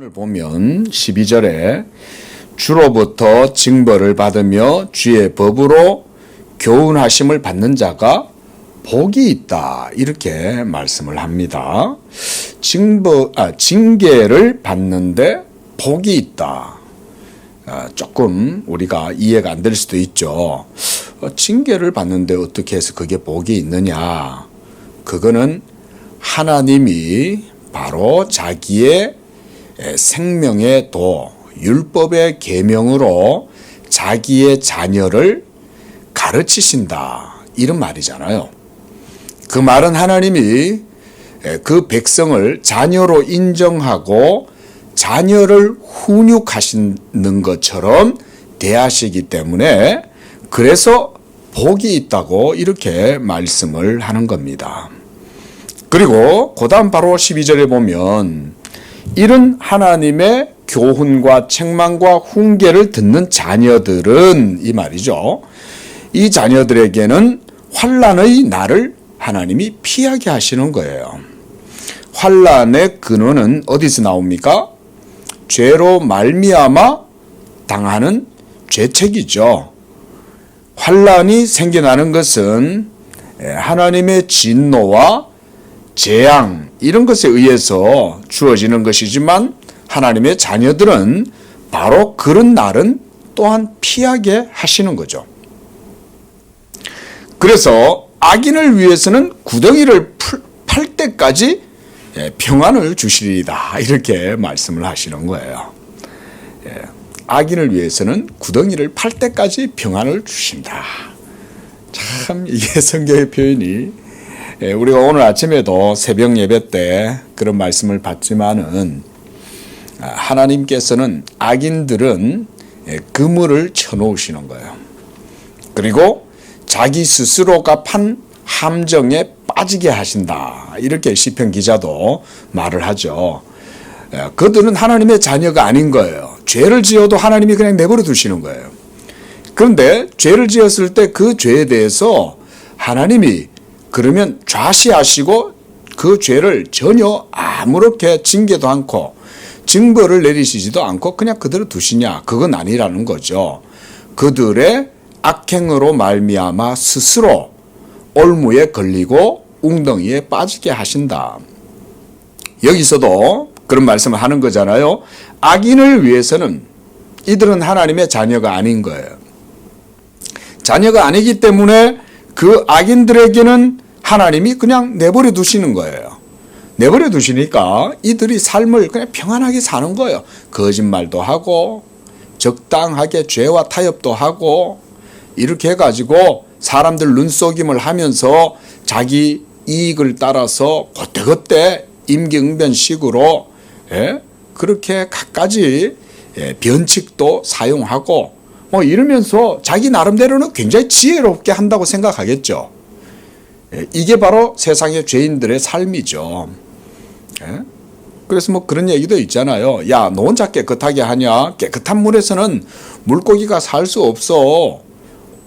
오늘 보면 12절에 주로부터 징벌을 받으며 주의 법으로 교훈하심을 받는 자가 복이 있다, 이렇게 말씀을 합니다. 징계를 받는데 복이 있다. 조금 우리가 이해가 안 될 수도 있죠. 징계를 받는데 어떻게 해서 그게 복이 있느냐. 그거는 하나님이 바로 자기의 생명의 도, 율법의 계명으로 자기의 자녀를 가르치신다, 이런 말이잖아요. 그 말은 하나님이 그 백성을 자녀로 인정하고 자녀를 훈육하시는 것처럼 대하시기 때문에 그래서 복이 있다고 이렇게 말씀을 하는 겁니다. 그리고 그 다음 바로 12절에 보면 이런 하나님의 교훈과 책망과 훈계를 듣는 자녀들은, 이 말이죠, 이 자녀들에게는 환난의 날을 하나님이 피하게 하시는 거예요. 환난의 근원은 어디서 나옵니까? 죄로 말미암아 당하는 죄책이죠. 환난이 생겨나는 것은 하나님의 진노와 재앙, 이런 것에 의해서 주어지는 것이지만 하나님의 자녀들은 바로 그런 날은 또한 피하게 하시는 거죠. 그래서 악인을 위해서는 구덩이를 팔 때까지 평안을 주시리이다, 이렇게 말씀을 하시는 거예요. 악인을 위해서는 구덩이를 팔 때까지 평안을 주신다. 참 이게 성경의 표현이, 우리가 오늘 아침에도 새벽 예배 때 그런 말씀을 받지만은 하나님께서는 악인들은 그물을 쳐놓으시는 거예요. 그리고 자기 스스로가 판 함정에 빠지게 하신다, 이렇게 시편 기자도 말을 하죠. 그들은 하나님의 자녀가 아닌 거예요. 죄를 지어도 하나님이 그냥 내버려 두시는 거예요. 그런데 죄를 지었을 때 그 죄에 대해서 하나님이 그러면 좌시하시고 그 죄를 전혀 아무렇게 징계도 않고 징벌을 내리시지도 않고 그냥 그대로 두시냐? 그건 아니라는 거죠. 그들의 악행으로 말미암아 스스로 올무에 걸리고 웅덩이에 빠지게 하신다. 여기서도 그런 말씀을 하는 거잖아요. 악인을 위해서는 이들은 하나님의 자녀가 아닌 거예요. 자녀가 아니기 때문에 그 악인들에게는 하나님이 그냥 내버려 두시는 거예요. 내버려 두시니까 이들이 삶을 그냥 평안하게 사는 거예요. 거짓말도 하고 적당하게 죄와 타협도 하고 이렇게 해가지고 사람들 눈속임을 하면서 자기 이익을 따라서 그때그때 임기응변식으로 그렇게 갖가지 변칙도 사용하고 이러면서 자기 나름대로는 굉장히 지혜롭게 한다고 생각하겠죠. 이게 바로 세상의 죄인들의 삶이죠. 그래서 그런 얘기도 있잖아요. 야, 너 혼자 깨끗하게 하냐? 깨끗한 물에서는 물고기가 살 수 없어.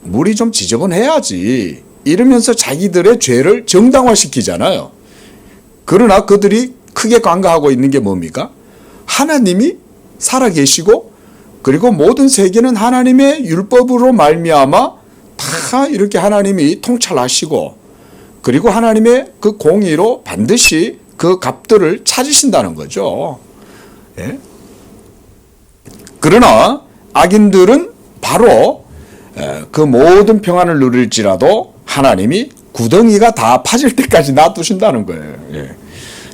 물이 좀 지저분해야지. 이러면서 자기들의 죄를 정당화시키잖아요. 그러나 그들이 크게 간과하고 있는 게 뭡니까? 하나님이 살아계시고 그리고 모든 세계는 하나님의 율법으로 말미암아 다 이렇게 하나님이 통찰하시고 그리고 하나님의 그 공의로 반드시 그 값들을 찾으신다는 거죠. 그러나 악인들은 바로 그 모든 평안을 누릴지라도 하나님이 구덩이가 다 파질 때까지 놔두신다는 거예요.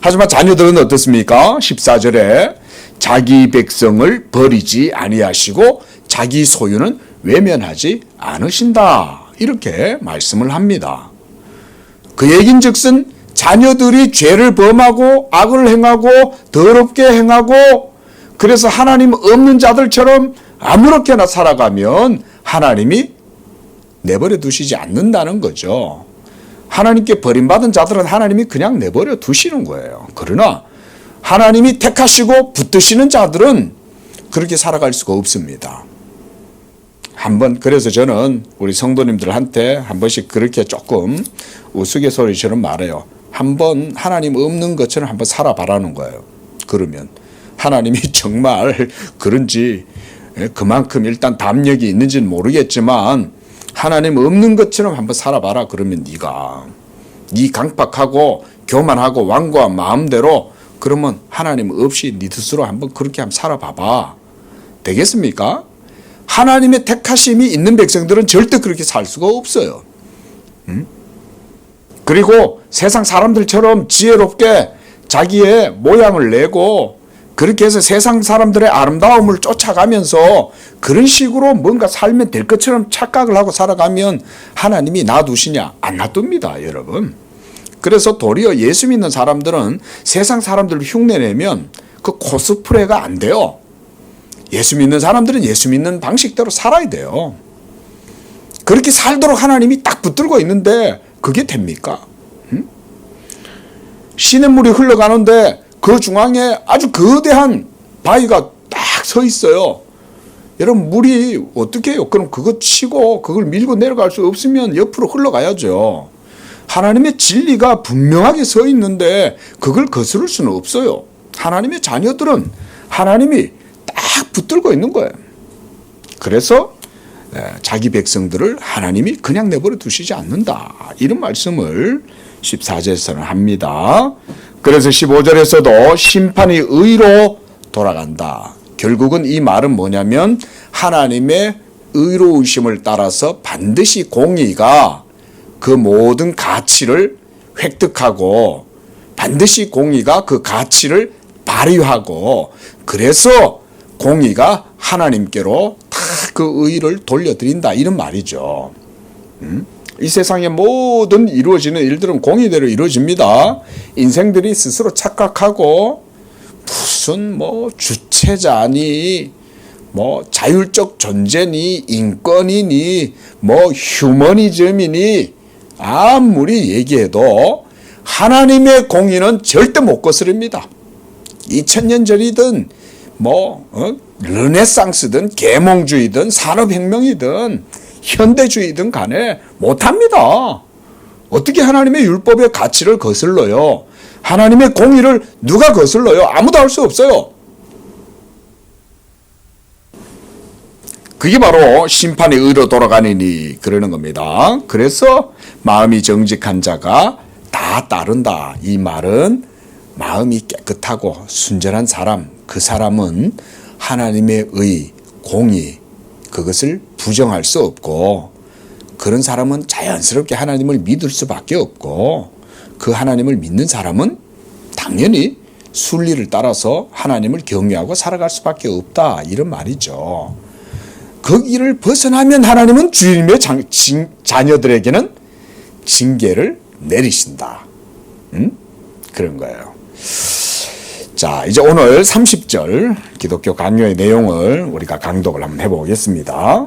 하지만 자녀들은 어떻습니까? 14절에 자기 백성을 버리지 아니하시고 자기 소유는 외면하지 않으신다, 이렇게 말씀을 합니다. 그 얘긴즉슨 자녀들이 죄를 범하고 악을 행하고 더럽게 행하고 그래서 하나님 없는 자들처럼 아무렇게나 살아가면 하나님이 내버려 두시지 않는다는 거죠. 하나님께 버림받은 자들은 하나님이 그냥 내버려 두시는 거예요. 그러나 하나님이 택하시고 붙드시는 자들은 그렇게 살아갈 수가 없습니다. 그래서 저는 우리 성도님들한테 한 번씩 그렇게 조금 우스갯소리처럼 말해요. 한번 하나님 없는 것처럼 한번 살아봐라는 거예요. 그러면 하나님이 정말 그런지 그만큼 일단 담력이 있는지는 모르겠지만 하나님 없는 것처럼 한번 살아봐라. 그러면 네 강박하고 교만하고 완고한 마음대로 그러면 하나님 없이 네 뜻으로 한번 그렇게 한번 살아봐봐. 되겠습니까? 하나님의 택하심이 있는 백성들은 절대 그렇게 살 수가 없어요. 그리고 세상 사람들처럼 지혜롭게 자기의 모양을 내고 그렇게 해서 세상 사람들의 아름다움을 쫓아가면서 그런 식으로 뭔가 살면 될 것처럼 착각을 하고 살아가면 하나님이 놔두시냐? 안 놔둡니다, 여러분. 그래서 도리어 예수 믿는 사람들은 세상 사람들을 흉내내면 그 코스프레가 안 돼요. 예수 믿는 사람들은 예수 믿는 방식대로 살아야 돼요. 그렇게 살도록 하나님이 딱 붙들고 있는데 그게 됩니까? 시냇물이 흘러가는데 그 중앙에 아주 거대한 바위가 딱 서 있어요. 여러분, 물이 어떻게 해요? 그럼 그거 치고 그걸 밀고 내려갈 수 없으면 옆으로 흘러가야죠. 하나님의 진리가 분명하게 서 있는데 그걸 거스를 수는 없어요. 하나님의 자녀들은 하나님이 딱 붙들고 있는 거예요. 그래서 자기 백성들을 하나님이 그냥 내버려 두시지 않는다. 이런 말씀을 14절에서는 합니다. 그래서 15절에서도 심판이 의로 돌아간다. 결국은 이 말은 뭐냐면 하나님의 의로우심을 따라서 반드시 공의가 그 모든 가치를 획득하고 반드시 공의가 그 가치를 발휘하고 그래서 공의가 하나님께로 다 그 의를 돌려드린다. 이런 말이죠. 이 세상의 모든 이루어지는 일들은 공의대로 이루어집니다. 인생들이 스스로 착각하고 무슨 주체자니 자율적 존재니 인권이니 휴머니즘이니 아무리 얘기해도 하나님의 공의는 절대 못 거스릅니다. 2000년 전이든 르네상스든 계몽주의든 산업혁명이든 현대주의든 간에 못합니다. 어떻게 하나님의 율법의 가치를 거슬러요? 하나님의 공의를 누가 거슬러요? 아무도 할 수 없어요. 그게 바로 심판의 의로 돌아가느니 그러는 겁니다. 그래서 마음이 정직한 자가 다 따른다. 이 말은 마음이 깨끗하고 순전한 사람, 그 사람은 하나님의 의, 공의 그것을 부정할 수 없고 그런 사람은 자연스럽게 하나님을 믿을 수밖에 없고 그 하나님을 믿는 사람은 당연히 순리를 따라서 하나님을 경외하고 살아갈 수밖에 없다. 이런 말이죠. 그 길을 벗어나면 하나님은 주님의 자녀들에게는 징계를 내리신다. 그런 거예요. 자, 이제 오늘 30절 기독교 강요의 내용을 우리가 강독을 한번 해보겠습니다.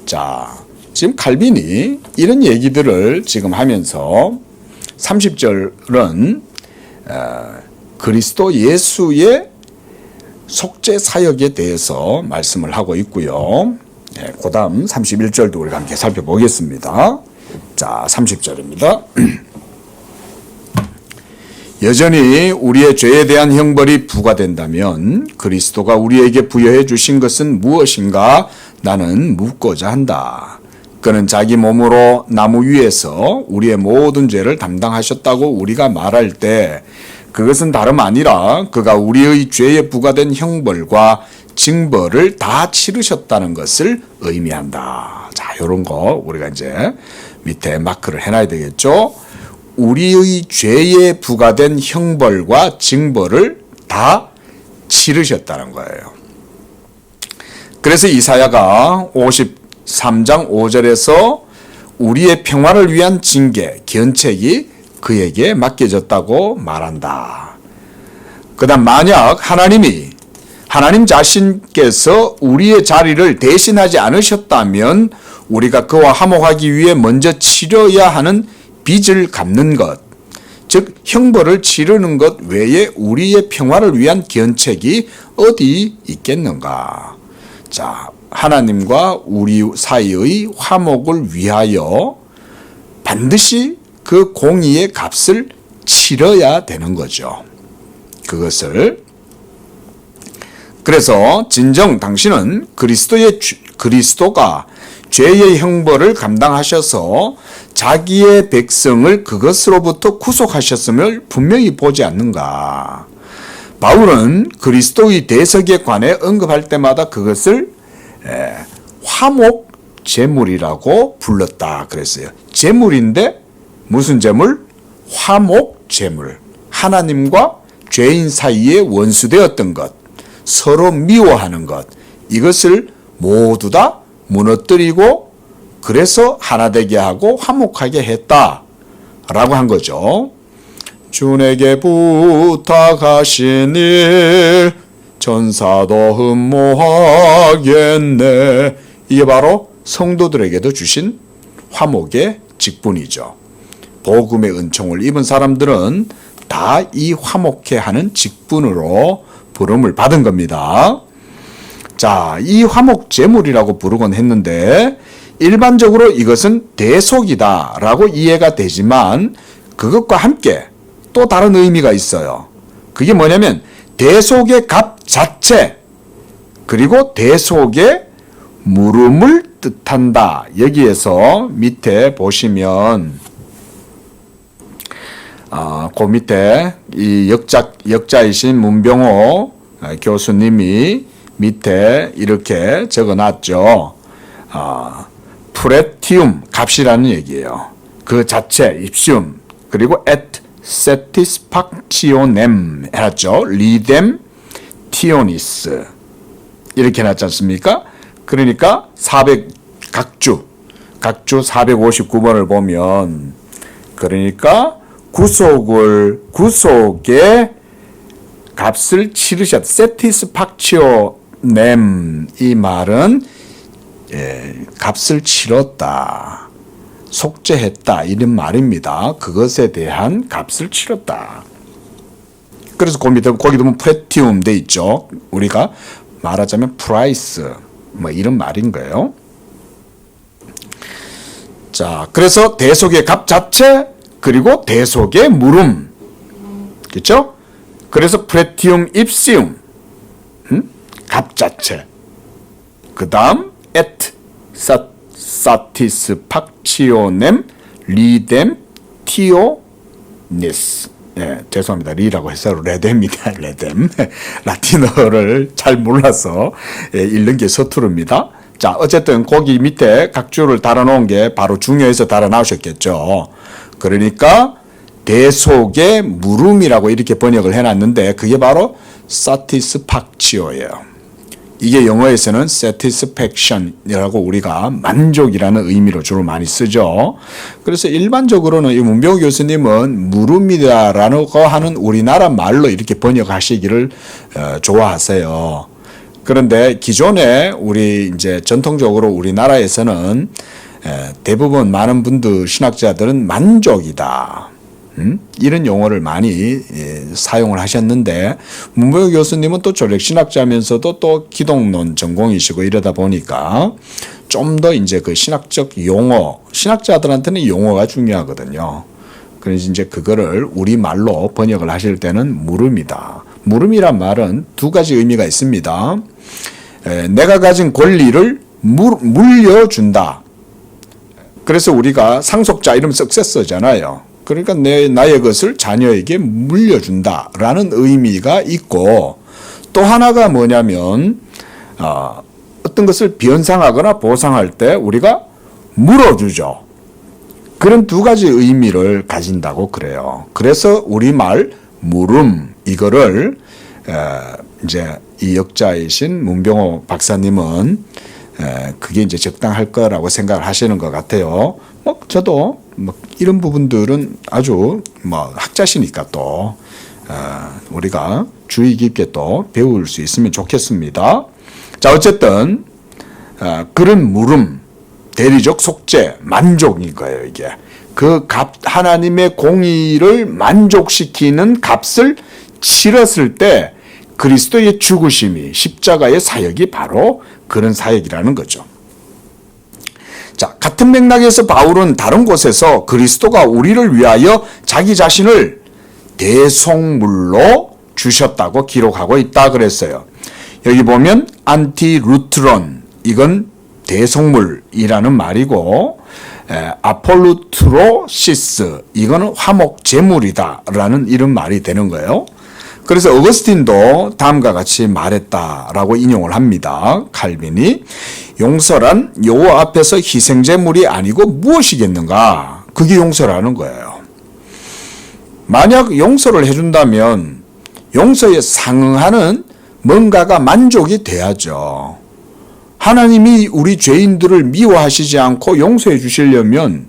자, 지금 칼빈이 이런 얘기들을 지금 하면서 30절은 그리스도 예수의 속죄 사역에 대해서 말씀을 하고 있고요. 그 다음 31절도 우리가 함께 살펴보겠습니다. 자, 30절입니다. 여전히 우리의 죄에 대한 형벌이 부과된다면 그리스도가 우리에게 부여해 주신 것은 무엇인가 나는 묻고자 한다. 그는 자기 몸으로 나무 위에서 우리의 모든 죄를 담당하셨다고 우리가 말할 때 그것은 다름 아니라 그가 우리의 죄에 부과된 형벌과 징벌을 다 치르셨다는 것을 의미한다. 자, 이런 거 우리가 이제 밑에 마크를 해놔야 되겠죠. 우리의 죄에 부과된 형벌과 징벌을 다 치르셨다는 거예요. 그래서 이사야가 53장 5절에서 우리의 평화를 위한 징계, 견책이 그에게 맡겨졌다고 말한다. 그 다음 만약 하나님 자신께서 우리의 자리를 대신하지 않으셨다면 우리가 그와 화목하기 위해 먼저 치러야 하는 빚을 갚는 것, 즉 형벌을 치르는 것 외에 우리의 평화를 위한 견책이 어디 있겠는가. 자, 하나님과 우리 사이의 화목을 위하여 반드시 그 공의의 값을 치러야 되는 거죠. 그것을 그래서 진정 당신은 그리스도가 죄의 형벌을 감당하셔서 자기의 백성을 그것으로부터 구속하셨음을 분명히 보지 않는가. 바울은 그리스도의 대속에 관해 언급할 때마다 그것을 화목 제물이라고 불렀다 그랬어요. 제물인데 무슨 제물? 화목 제물. 하나님과 죄인 사이에 원수되었던 것, 서로 미워하는 것, 이것을 모두 다 무너뜨리고 그래서 하나 되게 하고 화목하게 했다라고 한 거죠. 주에게 부탁하신 일 천사도 흠모하겠네. 이게 바로 성도들에게도 주신 화목의 직분이죠. 복음의 은총을 입은 사람들은 다 이 화목해 하는 직분으로 부름을 받은 겁니다. 자, 이 화목 제물이라고 부르곤 했는데 일반적으로 이것은 대속이다라고 이해가 되지만 그것과 함께 또 다른 의미가 있어요. 그게 뭐냐면 대속의 값 자체 그리고 대속의 물음을 뜻한다. 여기에서 밑에 보시면 그 밑에 이 역자이신 문병호 교수님이 밑에 이렇게 적어놨죠. 프레티움 값이라는 얘기예요. 그 자체 입시움 그리고 et satisfactionem 해놨죠. 리뎀 티오니스 이렇게 해놨지 않습니까? 그러니까 각주 459번을 보면 그러니까 구속의 값을 치르셨다. satisfactionem 이 말은 값을 치렀다. 속죄했다. 이런 말입니다. 그것에 대한 값을 치렀다. 그래서 거기도 보면 프레티움 돼 있죠. 우리가 말하자면 프라이스 뭐 이런 말인 거예요. 자, 그래서 대속의 값 자체 그리고 대속의 물음. 그렇죠? 그래서 프레티움 입시움 값 자체. 그다음 et satisfactionem lidem tionis. 죄송합니다. 리라고 해서 레뎀이다. 레뎀. 라틴어를 잘 몰라서 읽는 게 서투릅니다. 자, 어쨌든 거기 밑에 각주를 달아놓은 게 바로 중요해서 달아나오셨겠죠. 그러니까 대속의 물음이라고 이렇게 번역을 해놨는데 그게 바로 satisfactio예요. 이게 영어에서는 satisfaction이라고 우리가 만족이라는 의미로 주로 많이 쓰죠. 그래서 일반적으로는 이 문병호 교수님은 물음이다라고 하는 우리나라 말로 이렇게 번역하시기를 좋아하세요. 그런데 기존에 우리 이제 전통적으로 우리나라에서는 대부분 많은 분들 신학자들은 만족이다. 이런 용어를 많이 사용을 하셨는데 문병호 교수님은 또 조력신학자면서도 또 기독론 전공이시고 이러다 보니까 좀 더 이제 그 신학적 용어, 신학자들한테는 용어가 중요하거든요. 그래서 이제 그거를 우리말로 번역을 하실 때는 물음이다. 물음이란 말은 두 가지 의미가 있습니다. 내가 가진 권리를 물려준다. 그래서 우리가 상속자 이름 석세서잖아요. 그러니까 나의 것을 자녀에게 물려준다라는 의미가 있고 또 하나가 뭐냐면 어떤 것을 변상하거나 보상할 때 우리가 물어주죠. 그런 두 가지 의미를 가진다고 그래요. 그래서 우리말 물음 이거를 이제 이 역자이신 문병호 박사님은 그게 이제 적당할 거라고 생각을 하시는 것 같아요. 저도 이런 부분들은 아주 학자시니까 또 우리가 주의 깊게 또 배울 수 있으면 좋겠습니다. 자, 어쨌든 그런 물음, 대리적 속죄, 만족인 거예요. 이게 그 하나님의 공의를 만족시키는 값을 치렀을 때 그리스도의 죽으심이 십자가의 사역이 바로 그런 사역이라는 거죠. 자, 같은 맥락에서 바울은 다른 곳에서 그리스도가 우리를 위하여 자기 자신을 대속물로 주셨다고 기록하고 있다 그랬어요. 여기 보면 안티루트론, 이건 대성물이라는 말이고, 아폴루트로시스, 이거는 화목제물이다라는 이런 말이 되는 거예요. 그래서 어거스틴도 다음과 같이 말했다라고 인용을 합니다. 칼빈이 용서란 여호와 앞에서 희생제물이 아니고 무엇이겠는가? 그게 용서라는 거예요. 만약 용서를 해준다면 용서에 상응하는 뭔가가 만족이 돼야죠. 하나님이 우리 죄인들을 미워하시지 않고 용서해 주시려면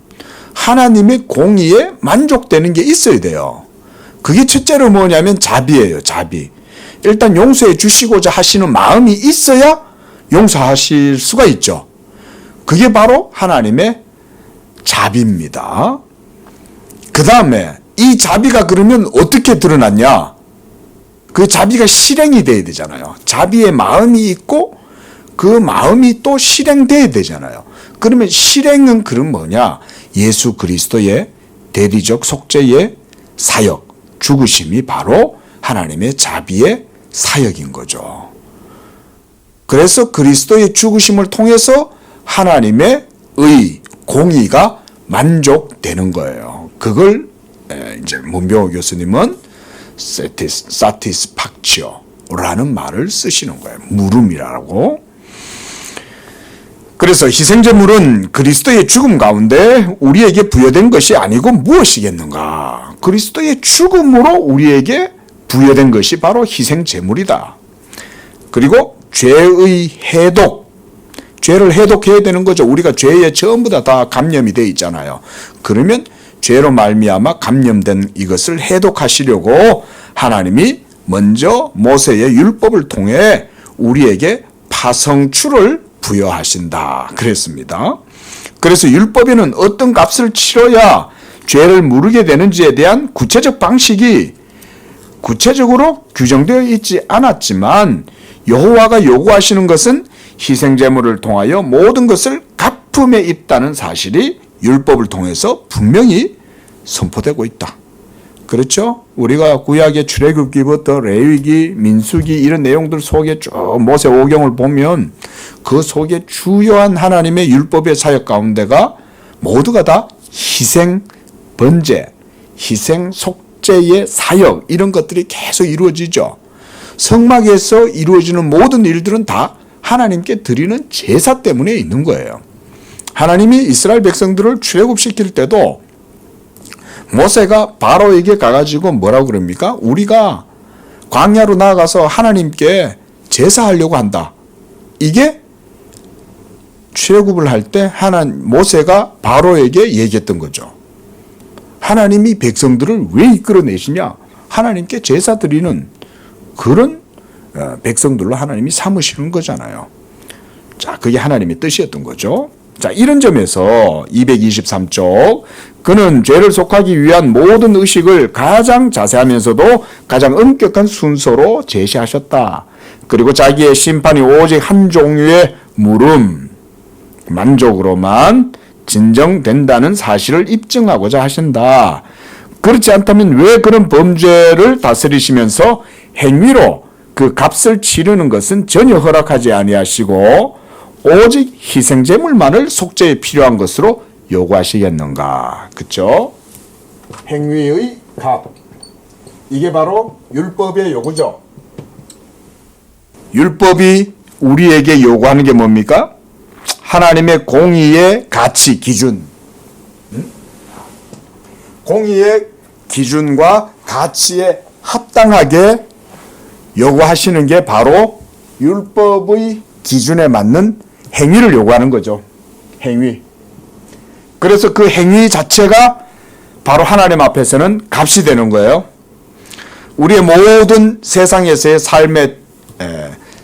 하나님의 공의에 만족되는 게 있어야 돼요. 그게 첫째로 뭐냐면 자비예요. 자비. 일단 용서해 주시고자 하시는 마음이 있어야 용서하실 수가 있죠. 그게 바로 하나님의 자비입니다. 그 다음에 이 자비가 그러면 어떻게 드러났냐? 그 자비가 실행이 돼야 되잖아요. 자비의 마음이 있고 그 마음이 또 실행돼야 되잖아요. 그러면 실행은 그럼 뭐냐? 예수 그리스도의 대리적 속죄의 사역, 죽으심이 바로 하나님의 자비의 사역인 거죠. 그래서 그리스도의 죽으심을 통해서 하나님의 의, 공의가 만족되는 거예요. 그걸 이제 문병호 교수님은 satisfactio라는 말을 쓰시는 거예요. 물음이라고. 그래서 희생제물은 그리스도의 죽음 가운데 우리에게 부여된 것이 아니고 무엇이겠는가? 그리스도의 죽음으로 우리에게 부여된 것이 바로 희생제물이다. 그리고 죄의 해독, 죄를 해독해야 되는 거죠. 우리가 죄에 전부 다 감염이 되어 있잖아요. 그러면 죄로 말미암아 감염된 이것을 해독하시려고 하나님이 먼저 모세의 율법을 통해 우리에게 파성추를 부여하신다 그랬습니다. 그래서 율법에는 어떤 값을 치러야 죄를 무르게 되는지에 대한 구체적 방식이 구체적으로 규정되어 있지 않았지만 여호와가 요구하시는 것은 희생제물을 통하여 모든 것을 갚음에 있다는 사실이 율법을 통해서 분명히 선포되고 있다. 그렇죠? 우리가 구약의 출애굽기부터 레위기, 민수기 이런 내용들 속에 쭉 모세 오경을 보면 그 속에 주요한 하나님의 율법의 사역 가운데가 모두가 다 희생, 번제, 희생, 속죄의 사역 이런 것들이 계속 이루어지죠. 성막에서 이루어지는 모든 일들은 다 하나님께 드리는 제사 때문에 있는 거예요. 하나님이 이스라엘 백성들을 출애굽시킬 때도 모세가 바로에게 가가지고 뭐라고 그럽니까? 우리가 광야로 나아가서 하나님께 제사하려고 한다. 이게 출애굽을 할 때 모세가 바로에게 얘기했던 거죠. 하나님이 백성들을 왜 이끌어내시냐? 하나님께 제사 드리는 그런 백성들로 하나님이 삼으시는 거잖아요. 자, 그게 하나님의 뜻이었던 거죠. 자, 이런 점에서 223쪽 그는 죄를 속하기 위한 모든 의식을 가장 자세하면서도 가장 엄격한 순서로 제시하셨다. 그리고 자기의 심판이 오직 한 종류의 물음, 만족으로만 진정된다는 사실을 입증하고자 하신다. 그렇지 않다면 왜 그런 범죄를 다스리시면서 행위로 그 값을 치르는 것은 전혀 허락하지 아니하시고 오직 희생제물만을 속죄에 필요한 것으로 요구하시겠는가? 그렇죠? 행위의 값. 이게 바로 율법의 요구죠. 율법이 우리에게 요구하는 게 뭡니까? 하나님의 공의의 가치, 기준. 공의의 기준과 가치에 합당하게 요구하시는 게 바로 율법의 기준에 맞는 행위를 요구하는 거죠. 행위. 그래서 그 행위 자체가 바로 하나님 앞에서는 값이 되는 거예요. 우리의 모든 세상에서의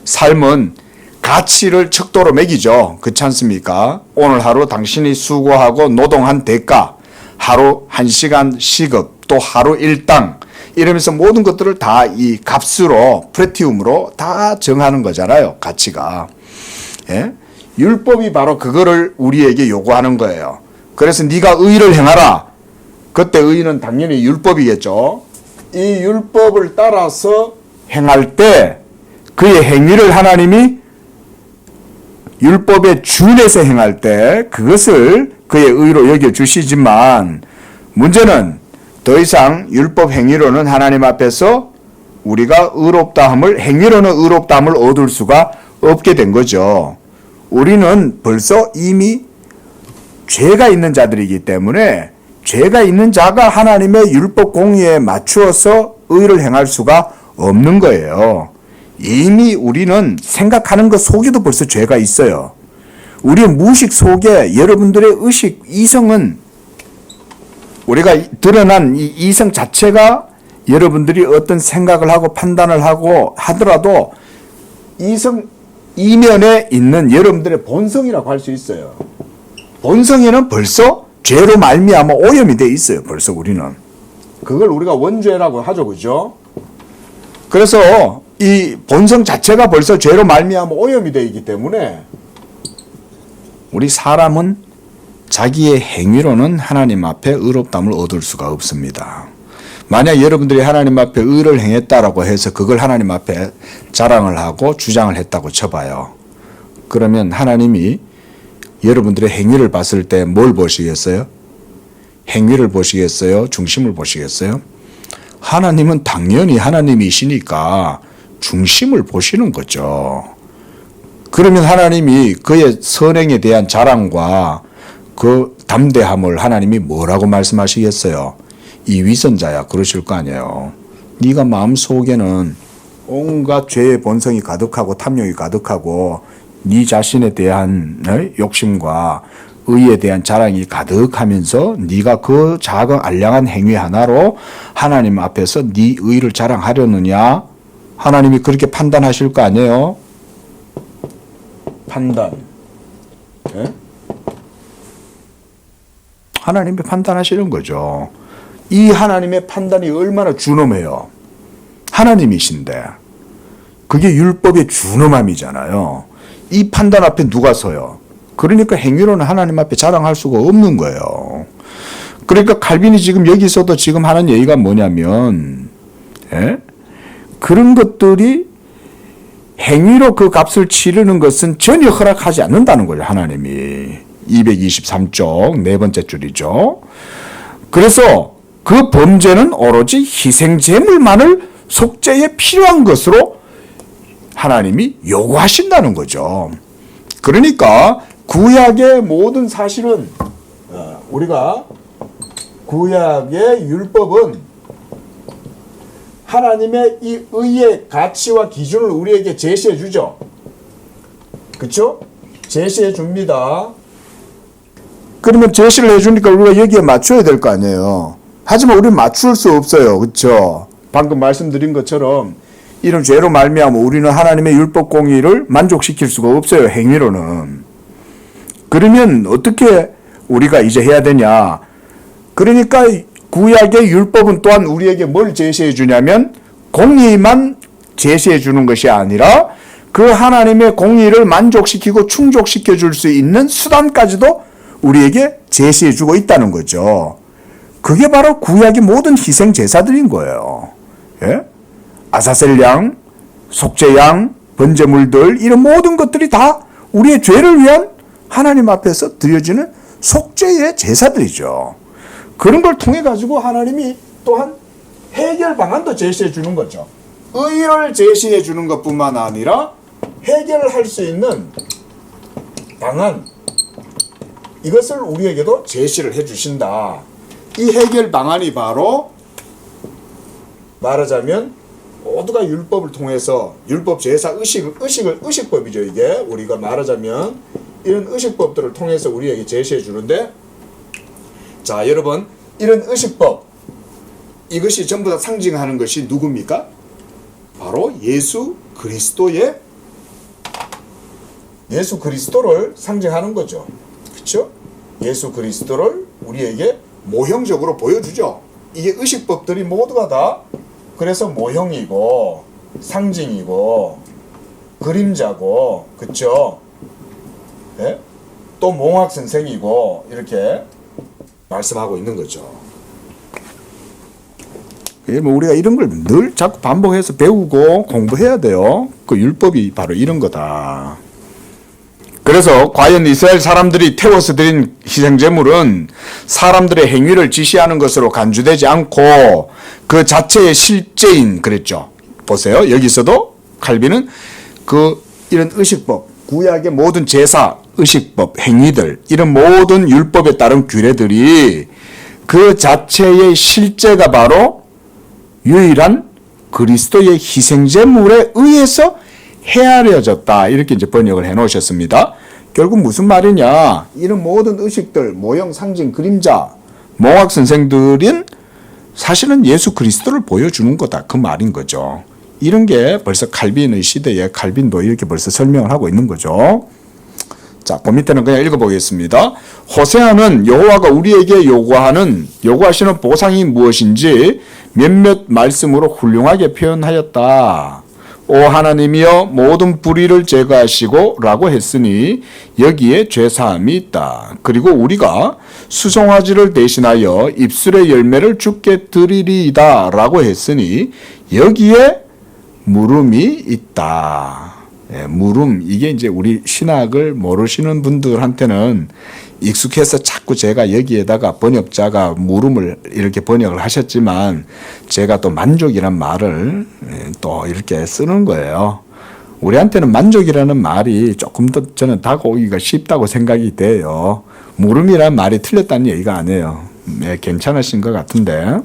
삶은 가치를 척도로 매기죠. 그렇지 않습니까? 오늘 하루 당신이 수고하고 노동한 대가, 하루 1시간 시급, 또 하루 일당 이러면서 모든 것들을 다 이 값으로 프레티움으로 다 정하는 거잖아요. 가치가. 예? 율법이 바로 그거를 우리에게 요구하는 거예요. 그래서 네가 의를 행하라. 그때 의는 당연히 율법이겠죠. 이 율법을 따라서 행할 때 그의 행위를 하나님이 율법에 준해서 행할 때 그것을 그의 의로 여겨주시지만 문제는 더 이상 율법 행위로는 하나님 앞에서 우리가 의롭다함을 행위로는 의롭다함을 얻을 수가 없게 된 거죠. 우리는 벌써 이미 죄가 있는 자들이기 때문에 죄가 있는 자가 하나님의 율법 공의에 맞추어서 의를 행할 수가 없는 거예요. 이미 우리는 생각하는 것 속에도 벌써 죄가 있어요. 우리의 무의식 속에 여러분들의 의식, 이성은 우리가 드러난 이 이성 자체가 여러분들이 어떤 생각을 하고 판단을 하고 하더라도 이성 이면에 있는 여러분들의 본성이라고 할 수 있어요. 본성에는 벌써 죄로 말미암아 오염이 돼 있어요. 벌써 우리는. 그걸 우리가 원죄라고 하죠. 그죠? 그래서 이 본성 자체가 벌써 죄로 말미암아 오염이 되어 있기 때문에 우리 사람은 자기의 행위로는 하나님 앞에 의롭다함을 얻을 수가 없습니다. 만약 여러분들이 하나님 앞에 의를 행했다라고 해서 그걸 하나님 앞에 자랑을 하고 주장을 했다고 쳐봐요. 그러면 하나님이 여러분들의 행위를 봤을 때 뭘 보시겠어요? 행위를 보시겠어요? 중심을 보시겠어요? 하나님은 당연히 하나님이시니까 중심을 보시는 거죠. 그러면 하나님이 그의 선행에 대한 자랑과 그 담대함을 하나님이 뭐라고 말씀하시겠어요? 이 위선자야 그러실 거 아니에요. 네가 마음속에는 온갖 죄의 본성이 가득하고 탐욕이 가득하고 네 자신에 대한 욕심과 의에 대한 자랑이 가득하면서 네가 그 작은 알량한 행위 하나로 하나님 앞에서 네 의를 자랑하려느냐? 하나님이 그렇게 판단하실 거 아니에요? 판단. 네? 하나님이 판단하시는 거죠. 이 하나님의 판단이 얼마나 준엄해요. 하나님이신데 그게 율법의 준엄함이잖아요. 이 판단 앞에 누가 서요? 그러니까 행위로는 하나님 앞에 자랑할 수가 없는 거예요. 그러니까 칼빈이 지금 여기서도 지금 하는 얘기가 뭐냐면 그런 것들이 행위로 그 값을 치르는 것은 전혀 허락하지 않는다는 거예요. 하나님이. 223쪽 네 번째 줄이죠. 그래서 그 범죄는 오로지 희생제물만을 속죄에 필요한 것으로 하나님이 요구하신다는 거죠. 그러니까 구약의 모든 사실은 우리가 구약의 율법은 하나님의 이 의의 가치와 기준을 우리에게 제시해 주죠. 그렇죠? 제시해 줍니다. 그러면 제시를 해주니까 우리가 여기에 맞춰야 될 거 아니에요. 하지만 우리는 맞출 수 없어요. 그렇죠? 방금 말씀드린 것처럼 이런 죄로 말미암아 우리는 하나님의 율법 공의를 만족시킬 수가 없어요. 행위로는. 그러면 어떻게 우리가 이제 해야 되냐? 그러니까 구약의 율법은 또한 우리에게 뭘 제시해 주냐면 공의만 제시해 주는 것이 아니라 그 하나님의 공의를 만족시키고 충족시켜 줄 수 있는 수단까지도 우리에게 제시해 주고 있다는 거죠. 그게 바로 구약의 모든 희생 제사들인 거예요. 예? 아사셀 양, 속죄 양, 번제물들 이런 모든 것들이 다 우리의 죄를 위한 하나님 앞에서 드려지는 속죄의 제사들이죠. 그런 걸 통해 가지고 하나님이 또한 해결 방안도 제시해 주는 거죠. 의를 제시해 주는 것뿐만 아니라 해결할 수 있는 방안 이것을 우리에게도 제시를 해 주신다. 이 해결 방안이 바로 말하자면 모두가 율법을 통해서 율법 제사 의식법이죠. 이게 우리가 말하자면 이런 의식법들을 통해서 우리에게 제시해 주는데 자 여러분 이런 의식법 이것이 전부 다 상징하는 것이 누굽니까? 바로 예수 그리스도를 상징하는 거죠. 그렇죠? 예수 그리스도를 우리에게 모형적으로 보여주죠. 이게 의식법들이 모두가 다 그래서 모형이고 상징이고 그림자고 그렇죠? 네? 또 몽학 선생이고 이렇게 말씀하고 있는 거죠. 뭐 우리가 이런 걸 늘 자꾸 반복해서 배우고 공부해야 돼요. 그 율법이 바로 이런 거다. 그래서 과연 이스라엘 사람들이 태워서 드린 희생제물은 사람들의 행위를 지시하는 것으로 간주되지 않고 그 자체의 실제인 그랬죠. 보세요. 여기서도 칼빈은 이런 의식법, 구약의 모든 제사, 의식법, 행위들 이런 모든 율법에 따른 규례들이 그 자체의 실제가 바로 유일한 그리스도의 희생제물에 의해서 헤아려졌다. 이렇게 이제 번역을 해 놓으셨습니다. 결국 무슨 말이냐? 이런 모든 의식들, 모형, 상징, 그림자, 몽학 선생들은 사실은 예수 그리스도를 보여주는 거다. 그 말인 거죠. 이런 게 벌써 칼빈의 시대에 칼빈도 이렇게 벌써 설명을 하고 있는 거죠. 자, 그 밑에는 그냥 읽어보겠습니다. 호세아는 여호와가 우리에게 요구하시는 보상이 무엇인지 몇몇 말씀으로 훌륭하게 표현하였다. 오 하나님이여 모든 불의를 제거하시고 라고 했으니 여기에 죄사함이 있다. 그리고 우리가 수송아지를 대신하여 입술의 열매를 주께 드리리이다 라고 했으니 여기에 물음이 있다. 물음, 이게 이제 우리 신학을 모르시는 분들한테는 익숙해서 자꾸 제가 여기에다가 번역자가 물음을 이렇게 번역을 하셨지만 제가 또 만족이란 말을 또 이렇게 쓰는 거예요. 우리한테는 만족이라는 말이 조금 더 저는 다가오기가 쉽다고 생각이 돼요. 물음이란 말이 틀렸다는 얘기가 아니에요. 괜찮으신 것 같은데.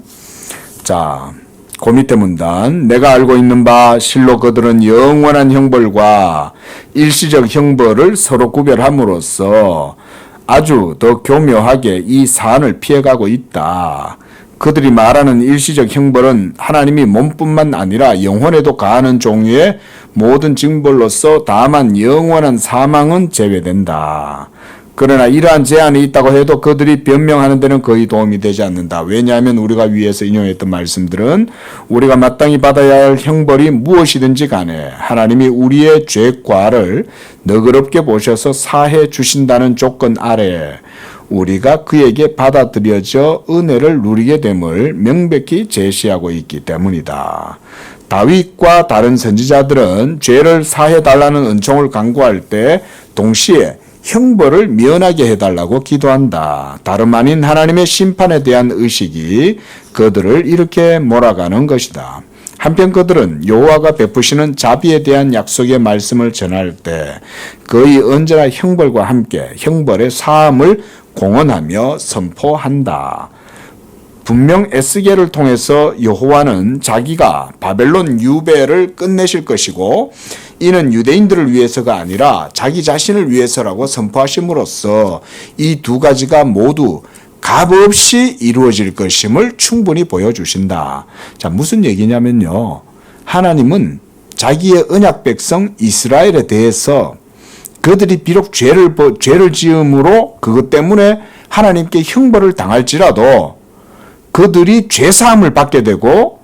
자, 그 밑에 문단, 내가 알고 있는 바 실로 그들은 영원한 형벌과 일시적 형벌을 서로 구별함으로써 아주 더 교묘하게 이 사안을 피해가고 있다. 그들이 말하는 일시적 형벌은 하나님이 몸뿐만 아니라 영혼에도 가하는 종류의 모든 징벌로서 다만 영원한 사망은 제외된다. 그러나 이러한 제한이 있다고 해도 그들이 변명하는 데는 거의 도움이 되지 않는다. 왜냐하면 우리가 위에서 인용했던 말씀들은 우리가 마땅히 받아야 할 형벌이 무엇이든지 간에 하나님이 우리의 죄과를 너그럽게 보셔서 사해 주신다는 조건 아래 우리가 그에게 받아들여져 은혜를 누리게 됨을 명백히 제시하고 있기 때문이다. 다윗과 다른 선지자들은 죄를 사해달라는 은총을 간구할 때 동시에 형벌을 면하게 해달라고 기도한다. 다름 아닌 하나님의 심판에 대한 의식이 그들을 이렇게 몰아가는 것이다. 한편 그들은 여호와가 베푸시는 자비에 대한 약속의 말씀을 전할 때 거의 언제나 형벌과 함께 형벌의 사함을 공언하며 선포한다. 분명 에스겔을 통해서 여호와는 자기가 바벨론 유배를 끝내실 것이고 이는 유대인들을 위해서가 아니라 자기 자신을 위해서라고 선포하심으로써 이 두 가지가 모두 값없이 이루어질 것임을 충분히 보여주신다. 자, 무슨 얘기냐면요. 하나님은 자기의 언약 백성 이스라엘에 대해서 그들이 비록 죄를 지음으로 그것 때문에 하나님께 형벌을 당할지라도 그들이 죄사함을 받게 되고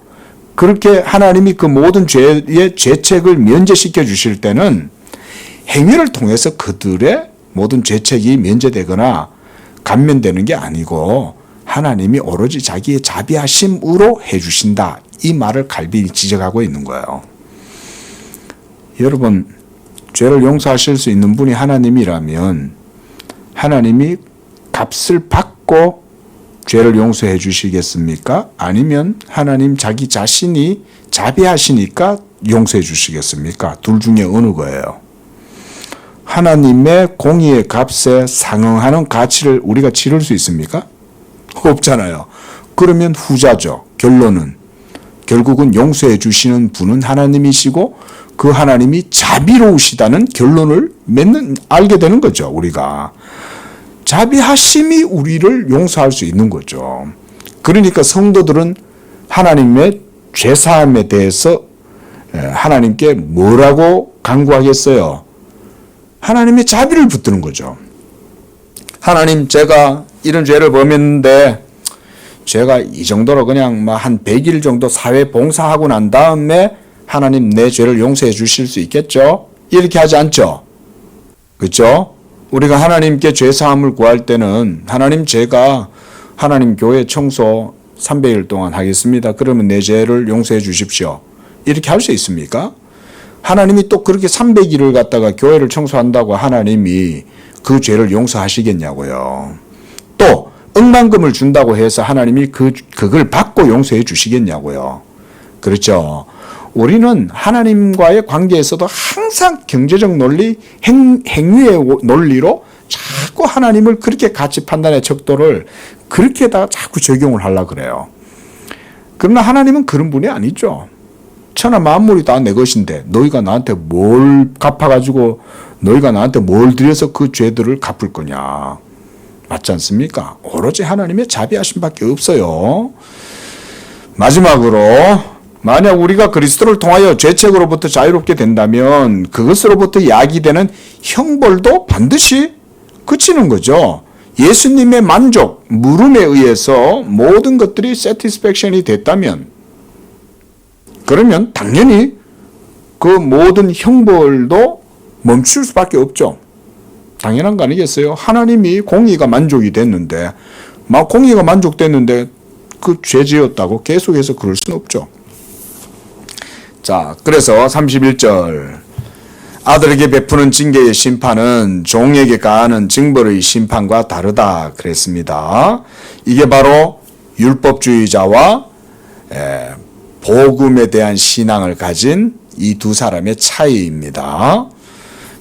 그렇게 하나님이 그 모든 죄의 죄책을 면제시켜 주실 때는 행위를 통해서 그들의 모든 죄책이 면제되거나 감면되는 게 아니고 하나님이 오로지 자기의 자비하심으로 해주신다. 이 말을 칼빈이 지적하고 있는 거예요. 여러분, 죄를 용서하실 수 있는 분이 하나님이라면 하나님이 값을 받고 죄를 용서해 주시겠습니까? 아니면 하나님 자기 자신이 자비하시니까 용서해 주시겠습니까? 둘 중에 어느 거예요? 하나님의 공의의 값에 상응하는 가치를 우리가 치를 수 있습니까? 없잖아요. 그러면 후자죠. 결국은 용서해 주시는 분은 하나님이시고 그 하나님이 자비로우시다는 결론을 알게 되는 거죠. 우리가. 자비하심이 우리를 용서할 수 있는 거죠. 그러니까 성도들은 하나님의 죄사함에 대해서 하나님께 뭐라고 간구하겠어요? 하나님의 자비를 붙드는 거죠. 하나님, 제가 이런 죄를 범했는데 제가 이 정도로 그냥 한 100일 정도 사회 봉사하고 난 다음에 하나님 내 죄를 용서해 주실 수 있겠죠? 이렇게 하지 않죠? 그렇죠? 우리가 하나님께 죄사함을 구할 때는 하나님, 제가 하나님 교회 청소 300일 동안 하겠습니다. 그러면 내 죄를 용서해 주십시오. 이렇게 할 수 있습니까? 하나님이 또 그렇게 300일을 갖다가 교회를 청소한다고 하나님이 그 죄를 용서하시겠냐고요. 또 억만금을 준다고 해서 하나님이 그걸 받고 용서해 주시겠냐고요. 그렇죠. 우리는 하나님과의 관계에서도 항상 경제적 논리, 행위의 논리로 자꾸 하나님을 그렇게 가치 판단의 척도를 그렇게다가 자꾸 적용을 하려고 그래요. 그러나 하나님은 그런 분이 아니죠. 천하 만물이 다 내 것인데 너희가 나한테 뭘 갚아가지고 너희가 나한테 뭘 드려서 그 죄들을 갚을 거냐. 맞지 않습니까? 오로지 하나님의 자비하심밖에 없어요. 마지막으로 만약 우리가 그리스도를 통하여 죄책으로부터 자유롭게 된다면 그것으로부터 야기되는 형벌도 반드시 그치는 거죠. 예수님의 만족, 물음에 의해서 모든 것들이 satisfaction이 됐다면 그러면 당연히 그 모든 형벌도 멈출 수밖에 없죠. 당연한 거 아니겠어요? 하나님이 공의가 만족이 됐는데 막 공의가 만족됐는데 그 죄지었다고 계속해서 그럴 수는 없죠. 자, 그래서 31절 아들에게 베푸는 징계의 심판은 종에게 가하는 징벌의 심판과 다르다 그랬습니다. 이게 바로 율법주의자와 복음에 대한 신앙을 가진 이 두 사람의 차이입니다.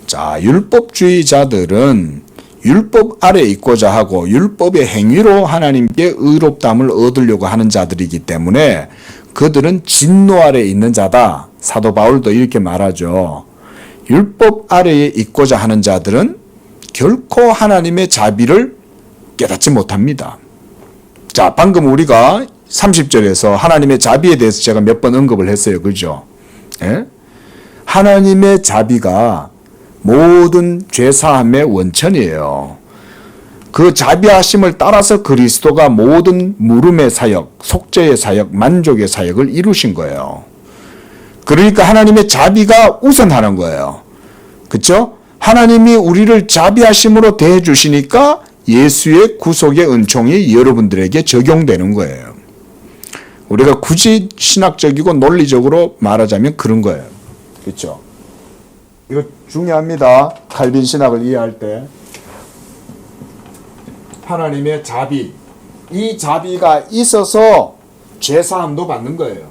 자, 율법주의자들은 율법 아래 있고자 하고 율법의 행위로 하나님께 의롭다함을 얻으려고 하는 자들이기 때문에 그들은 진노 아래 있는 자다. 사도 바울도 이렇게 말하죠. 율법 아래에 있고자 하는 자들은 결코 하나님의 자비를 깨닫지 못합니다. 자, 방금 우리가 30절에서 하나님의 자비에 대해서 제가 몇 번 언급을 했어요. 그죠? 예? 하나님의 자비가 모든 죄사함의 원천이에요. 그 자비하심을 따라서 그리스도가 모든 물음의 사역, 속죄의 사역, 만족의 사역을 이루신 거예요. 그러니까 하나님의 자비가 우선하는 거예요. 그렇죠? 하나님이 우리를 자비하심으로 대해 주시니까 예수의 구속의 은총이 여러분들에게 적용되는 거예요. 우리가 굳이 신학적이고 논리적으로 말하자면 그런 거예요. 그렇죠? 이거 중요합니다. 칼빈 신학을 이해할 때. 하나님의 자비. 이 자비가 있어서 죄사함도 받는 거예요.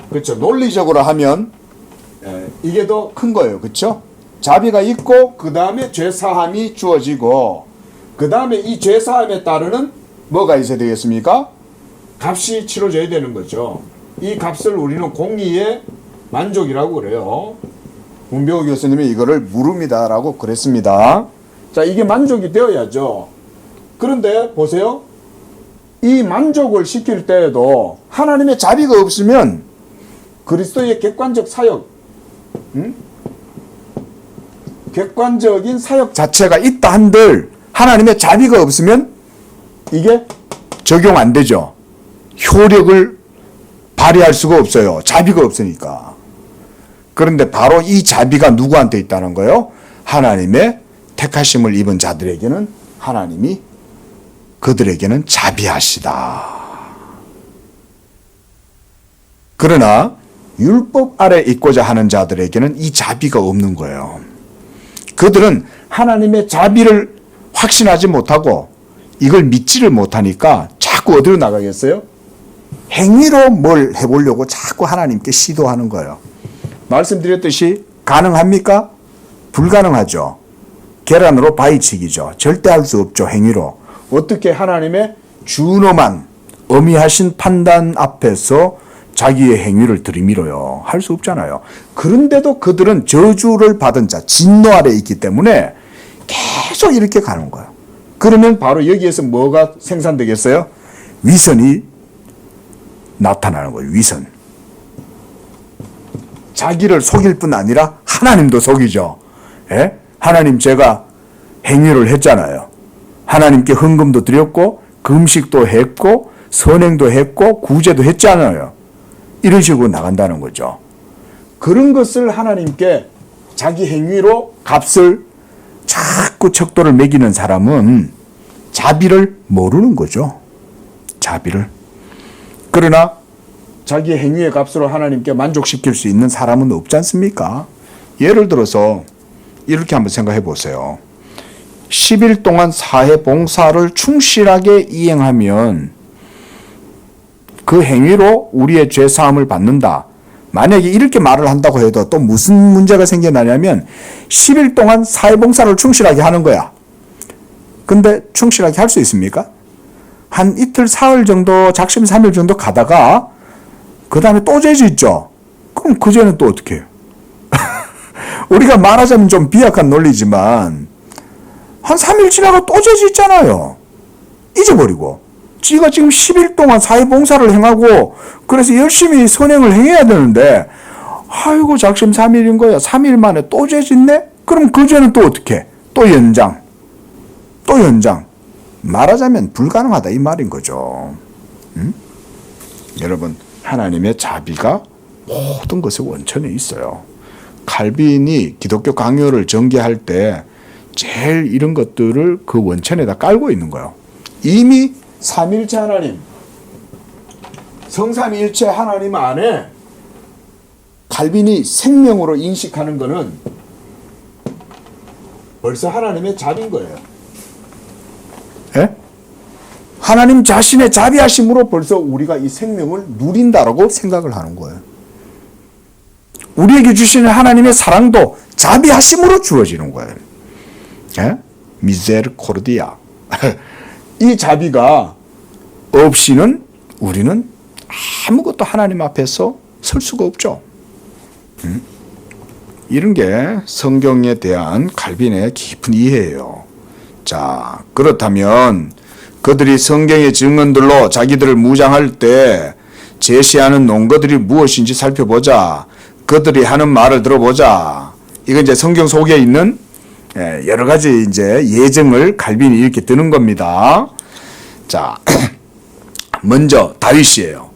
그렇죠? 논리적으로 하면 이게 더 큰 거예요. 그렇죠? 자비가 있고 그 다음에 죄사함이 주어지고 그 다음에 이 죄사함에 따르는 뭐가 있어야 되겠습니까? 값이 치러져야 되는 거죠. 이 값을 우리는 공의의 만족이라고 그래요. 문병호 교수님이 이거를 물음이다라고 그랬습니다. 자, 이게 만족이 되어야죠. 그런데 보세요. 이 만족을 시킬 때에도 하나님의 자비가 없으면 그리스도의 객관적 사역, 객관적인 사역 자체가 있다 한들 하나님의 자비가 없으면 이게 적용 안 되죠. 효력을 발휘할 수가 없어요. 자비가 없으니까. 그런데 바로 이 자비가 누구한테 있다는 거예요? 하나님의 택하심을 입은 자들에게는 하나님이 그들에게는 자비하시다. 그러나 율법 아래 있고자 하는 자들에게는 이 자비가 없는 거예요. 그들은 하나님의 자비를 확신하지 못하고 이걸 믿지를 못하니까 자꾸 어디로 나가겠어요? 행위로 뭘 해보려고 자꾸 하나님께 시도하는 거예요. 말씀드렸듯이 가능합니까? 불가능하죠. 계란으로 바위치기죠. 절대 할 수 없죠. 행위로. 어떻게 하나님의 준엄한 어미하신 판단 앞에서 자기의 행위를 들이밀어요. 할 수 없잖아요. 그런데도 그들은 저주를 받은 자, 진노 아래 있기 때문에 계속 이렇게 가는 거예요. 그러면 바로 여기에서 뭐가 생산되겠어요? 위선이 나타나는 거예요. 위선. 자기를 속일 뿐 아니라 하나님도 속이죠. 예? 하나님 제가 행위를 했잖아요. 하나님께 헌금도 드렸고 금식도 했고 선행도 했고 구제도 했잖아요. 이런 식으로 나간다는 거죠. 그런 것을 하나님께 자기 행위로 값을 자꾸 척도를 매기는 사람은 자비를 모르는 거죠. 자비를. 그러나 자기 행위의 값으로 하나님께 만족시킬 수 있는 사람은 없지 않습니까? 예를 들어서 이렇게 한번 생각해 보세요. 10일 동안 사회 봉사를 충실하게 이행하면 그 행위로 우리의 죄 사함을 받는다. 만약에 이렇게 말을 한다고 해도 또 무슨 문제가 생겨나냐면 10일 동안 사회 봉사를 충실하게 하는 거야. 근데 충실하게 할 수 있습니까? 한 이틀, 사흘 정도, 작심 3일 정도 가다가 그 다음에 또 죄 짓죠. 그럼 그 죄는 또 어떻게 해요? 우리가 말하자면 좀 비약한 논리지만 한 3일 지나가 또 죄 짓잖아요. 잊어버리고. 지가 지금 10일 동안 사회봉사를 행하고 그래서 열심히 선행을 행해야 되는데 아이고 작심 3일인 거야. 3일 만에 또 죄 짓네? 그럼 그 죄는 또 어떻게 해? 또 연장. 또 연장. 말하자면 불가능하다 이 말인 거죠. 여러분 하나님의 자비가 모든 것의 원천에 있어요. 칼빈이 기독교 강요를 전개할 때 제일 이런 것들을 그 원천에다 깔고 있는 거예요. 이미 삼일체 하나님, 성삼일체 하나님 안에 칼빈이 생명으로 인식하는 것은 벌써 하나님의 자비인 거예요. 예? 하나님 자신의 자비하심으로 벌써 우리가 이 생명을 누린다라고 생각을 하는 거예요. 우리에게 주시는 하나님의 사랑도 자비하심으로 주어지는 거예요. 예? 미세르코르디아. 이 자비가 없이는 우리는 아무것도 하나님 앞에서 설 수가 없죠. 이런 게 성경에 대한 칼빈의 깊은 이해예요. 자, 그렇다면 그들이 성경의 증언들로 자기들을 무장할 때 제시하는 논거들이 무엇인지 살펴보자. 그들이 하는 말을 들어보자. 이건 이제 성경 속에 있는 여러 가지 이제 예증을 칼빈이 이렇게 드는 겁니다. 자, 먼저 다윗이에요.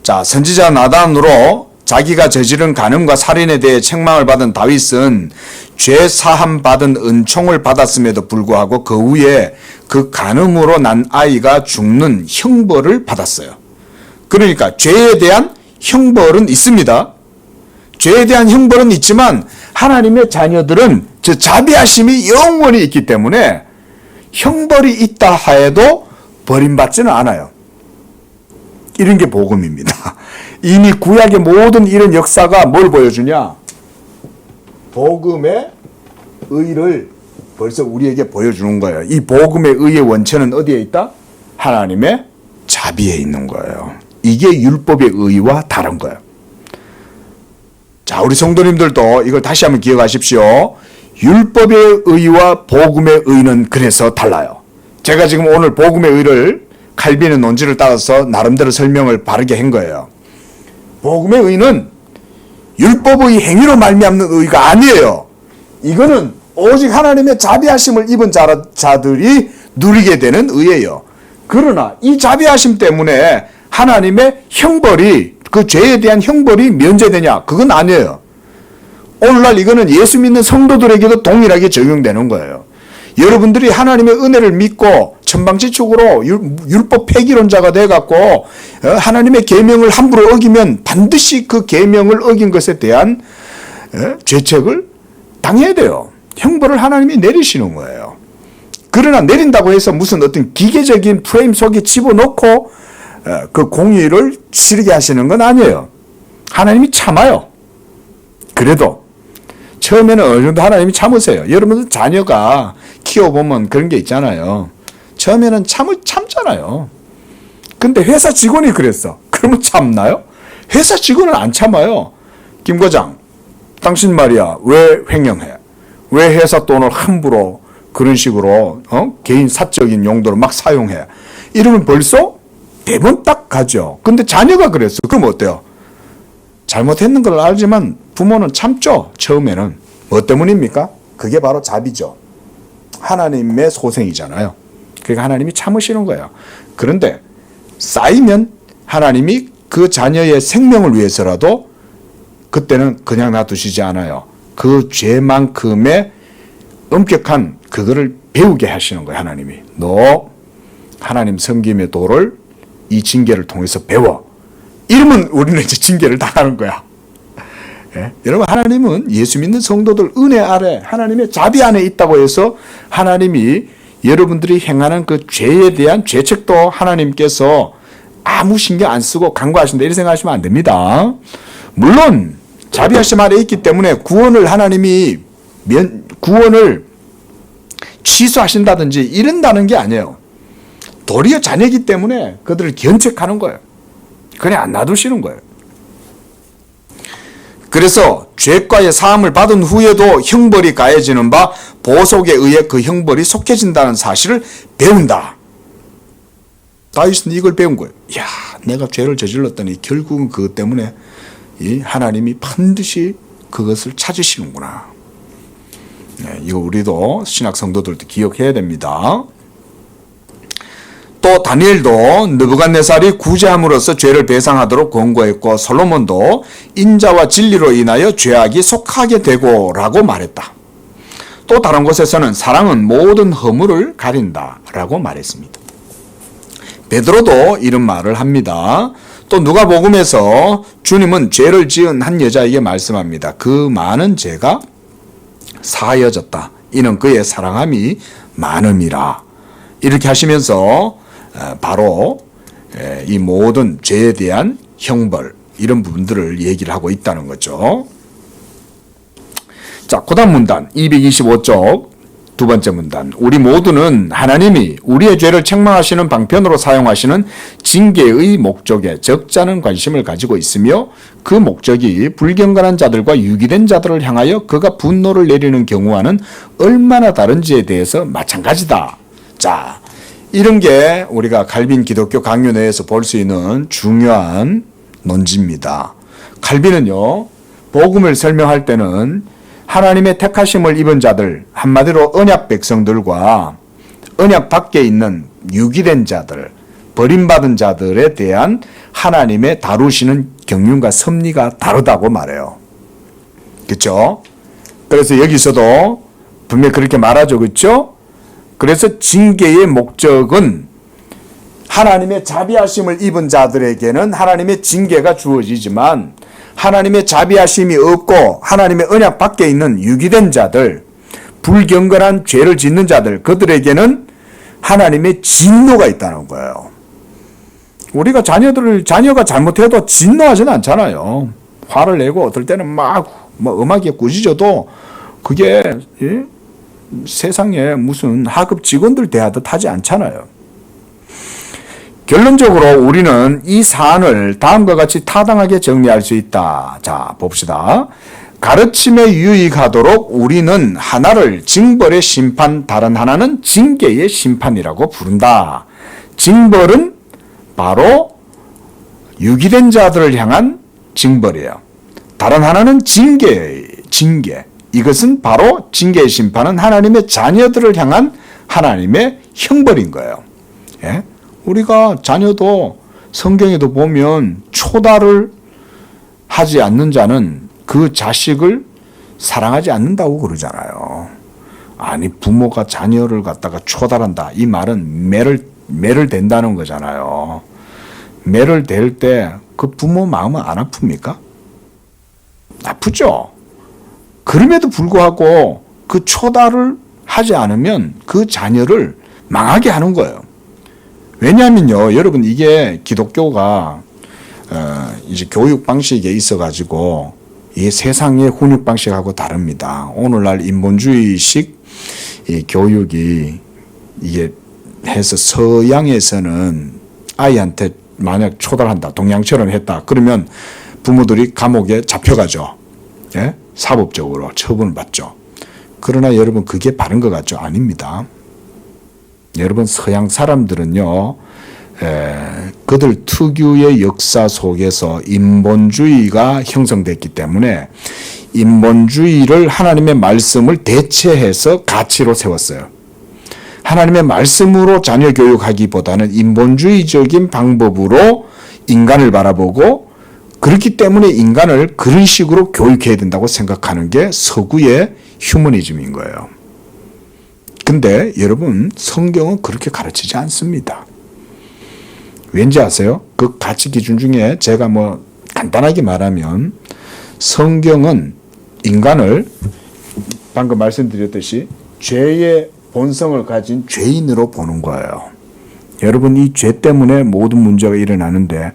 자, 선지자 나단으로 자기가 저지른 간음과 살인에 대해 책망을 받은 다윗은 죄 사함 받은 은총을 받았음에도 불구하고 그 후에 그 간음으로 난 아이가 죽는 형벌을 받았어요. 그러니까 죄에 대한 형벌은 있습니다. 죄에 대한 형벌은 있지만 하나님의 자녀들은 저 자비하심이 영원히 있기 때문에 형벌이 있다 하여도 버림받지는 않아요. 이런 게 복음입니다. 이미 구약의 모든 이런 역사가 뭘 보여주냐? 복음의 의를 벌써 우리에게 보여주는 거예요. 이 복음의 의의 원천은 어디에 있다? 하나님의 자비에 있는 거예요. 이게 율법의 의와 다른 거예요. 자, 우리 성도님들도 이걸 다시 한번 기억하십시오. 율법의 의와 복음의 의는 그래서 달라요. 제가 지금 오늘 복음의 의를 칼빈의 논지를 따라서 나름대로 설명을 바르게 한 거예요. 복음의 의는 율법의 행위로 말미암는 의가 아니에요. 이거는 오직 하나님의 자비하심을 입은 자들이 누리게 되는 의예요. 그러나 이 자비하심 때문에 하나님의 형벌이, 그 죄에 대한 형벌이 면제되냐? 그건 아니에요. 오늘날 이거는 예수 믿는 성도들에게도 동일하게 적용되는 거예요. 여러분들이 하나님의 은혜를 믿고 천방지축으로 율법 폐기론자가 돼갖고 하나님의 계명을 함부로 어기면 반드시 그 계명을 어긴 것에 대한 죄책을 당해야 돼요. 형벌을 하나님이 내리시는 거예요. 그러나 내린다고 해서 무슨 어떤 기계적인 프레임 속에 집어넣고 그 공의를 치르게 하시는 건 아니에요. 하나님이 참아요. 그래도 처음에는 어느 정도 하나님이 참으세요. 여러분들 자녀가 키워보면 그런 게 있잖아요. 처음에는 참잖아요. 근데 회사 직원이 그랬어. 그러면 참나요? 회사 직원은 안 참아요. 김 과장, 당신 말이야 왜 횡령해? 왜 회사 돈을 함부로 그런 식으로 개인 사적인 용도로 막 사용해? 이러면 벌써 대본 딱 가죠. 근데 자녀가 그랬어. 그럼 어때요? 잘못했는 걸 알지만 부모는 참죠. 처음에는. 뭐 때문입니까? 그게 바로 자비죠. 하나님의 소생이잖아요. 그러니까 하나님이 참으시는 거예요. 그런데 쌓이면 하나님이 그 자녀의 생명을 위해서라도 그때는 그냥 놔두시지 않아요. 그 죄만큼의 엄격한 그거를 배우게 하시는 거예요. 하나님이. 너 하나님 섬김의 도를 이 징계를 통해서 배워. 이러면 우리는 이제 징계를 당하는 거야. 예? 여러분, 하나님은 예수 믿는 성도들 은혜 아래 하나님의 자비 안에 있다고 해서 하나님이 여러분들이 행하는 그 죄에 대한 죄책도 하나님께서 아무 신경 안 쓰고 간과하신다 이렇게 생각하시면 안 됩니다. 물론 자비하심 아래 있기 때문에 구원을 하나님이 구원을 취소하신다든지 이런다는 게 아니에요. 도리어 자녀이기 때문에 그들을 견책하는 거예요. 그냥 안 놔두시는 거예요. 그래서 죄과의 사함을 받은 후에도 형벌이 가해지는 바 보속에 의해 그 형벌이 속해진다는 사실을 배운다. 다윗은 이걸 배운 거예요. 야, 내가 죄를 저질렀더니 결국은 그것 때문에 이 하나님이 반드시 그것을 찾으시는구나. 네, 이거 우리도 신학 성도들도 기억해야 됩니다. 또 다니엘도 느부갓네살이 구제함으로써 죄를 배상하도록 권고했고 솔로몬도 인자와 진리로 인하여 죄악이 속하게 되고 라고 말했다. 또 다른 곳에서는 사랑은 모든 허물을 가린다 라고 말했습니다. 베드로도 이런 말을 합니다. 또 누가복음에서 주님은 죄를 지은 한 여자에게 말씀합니다. 그 많은 죄가 사하여졌다. 이는 그의 사랑함이 많음이라. 이렇게 하시면서 바로 이 모든 죄에 대한 형벌 이런 부분들을 얘기를 하고 있다는 거죠. 자, 그 다음 문단 225쪽 두 번째 문단. 우리 모두는 하나님이 우리의 죄를 책망하시는 방편으로 사용하시는 징계의 목적에 적잖은 관심을 가지고 있으며 그 목적이 불경건한 자들과 유기된 자들을 향하여 그가 분노를 내리는 경우와는 얼마나 다른지에 대해서 마찬가지다. 자, 이런 게 우리가 칼빈 기독교 강요 내에서 볼 수 있는 중요한 논지입니다. 칼빈은요, 복음을 설명할 때는 하나님의 택하심을 입은 자들, 한마디로 언약 백성들과 언약 밖에 있는 유기된 자들, 버림받은 자들에 대한 하나님의 다루시는 경륜과 섭리가 다르다고 말해요. 그렇죠? 그래서 여기서도 분명히 그렇게 말하죠. 그렇죠? 그래서 징계의 목적은 하나님의 자비하심을 입은 자들에게는 하나님의 징계가 주어지지만 하나님의 자비하심이 없고 하나님의 언약 밖에 있는 유기된 자들, 불경건한 죄를 짓는 자들, 그들에게는 하나님의 진노가 있다는 거예요. 우리가 자녀가 잘못해도 진노하지는 않잖아요. 화를 내고 어떨 때는 막 음악에 꾸짖어도 그게 세상에 무슨 하급 직원들 대하듯 하지 않잖아요. 결론적으로 우리는 이 사안을 다음과 같이 타당하게 정리할 수 있다. 자, 봅시다. 가르침에 유익하도록 우리는 하나를 징벌의 심판, 다른 하나는 징계의 심판이라고 부른다. 징벌은 바로 유기된 자들을 향한 징벌이에요. 다른 하나는 징계. 이것은 바로 징계의 심판은 하나님의 자녀들을 향한 하나님의 형벌인 거예요. 예? 우리가 자녀도 성경에도 보면 초달을 하지 않는 자는 그 자식을 사랑하지 않는다고 그러잖아요. 아니, 부모가 자녀를 갖다가 초달한다. 이 말은 매를 댄다는 거잖아요. 매를 댈 때 그 부모 마음은 안 아픕니까? 아프죠? 그럼에도 불구하고 그 초달을 하지 않으면 그 자녀를 망하게 하는 거예요. 왜냐하면요, 여러분, 이게 기독교가 이제 교육 방식에 있어가지고 이게 세상의 훈육 방식하고 다릅니다. 오늘날 인본주의식 이 교육이 이게 해서 서양에서는 아이한테 만약 초달한다, 동양처럼 했다, 그러면 부모들이 감옥에 잡혀가죠. 예? 사법적으로 처분을 받죠. 그러나 여러분, 그게 바른 것 같죠? 아닙니다. 여러분, 서양 사람들은요, 그들 특유의 역사 속에서 인본주의가 형성됐기 때문에 인본주의를 하나님의 말씀을 대체해서 가치로 세웠어요. 하나님의 말씀으로 자녀 교육하기보다는 인본주의적인 방법으로 인간을 바라보고, 그렇기 때문에 인간을 그런 식으로 교육해야 된다고 생각하는 게 서구의 휴머니즘인 거예요. 근데 여러분, 성경은 그렇게 가르치지 않습니다. 왠지 아세요? 그 가치 기준 중에 제가 뭐 간단하게 말하면 성경은 인간을 방금 말씀드렸듯이 죄의 본성을 가진 죄인으로 보는 거예요. 여러분, 이 죄 때문에 모든 문제가 일어나는데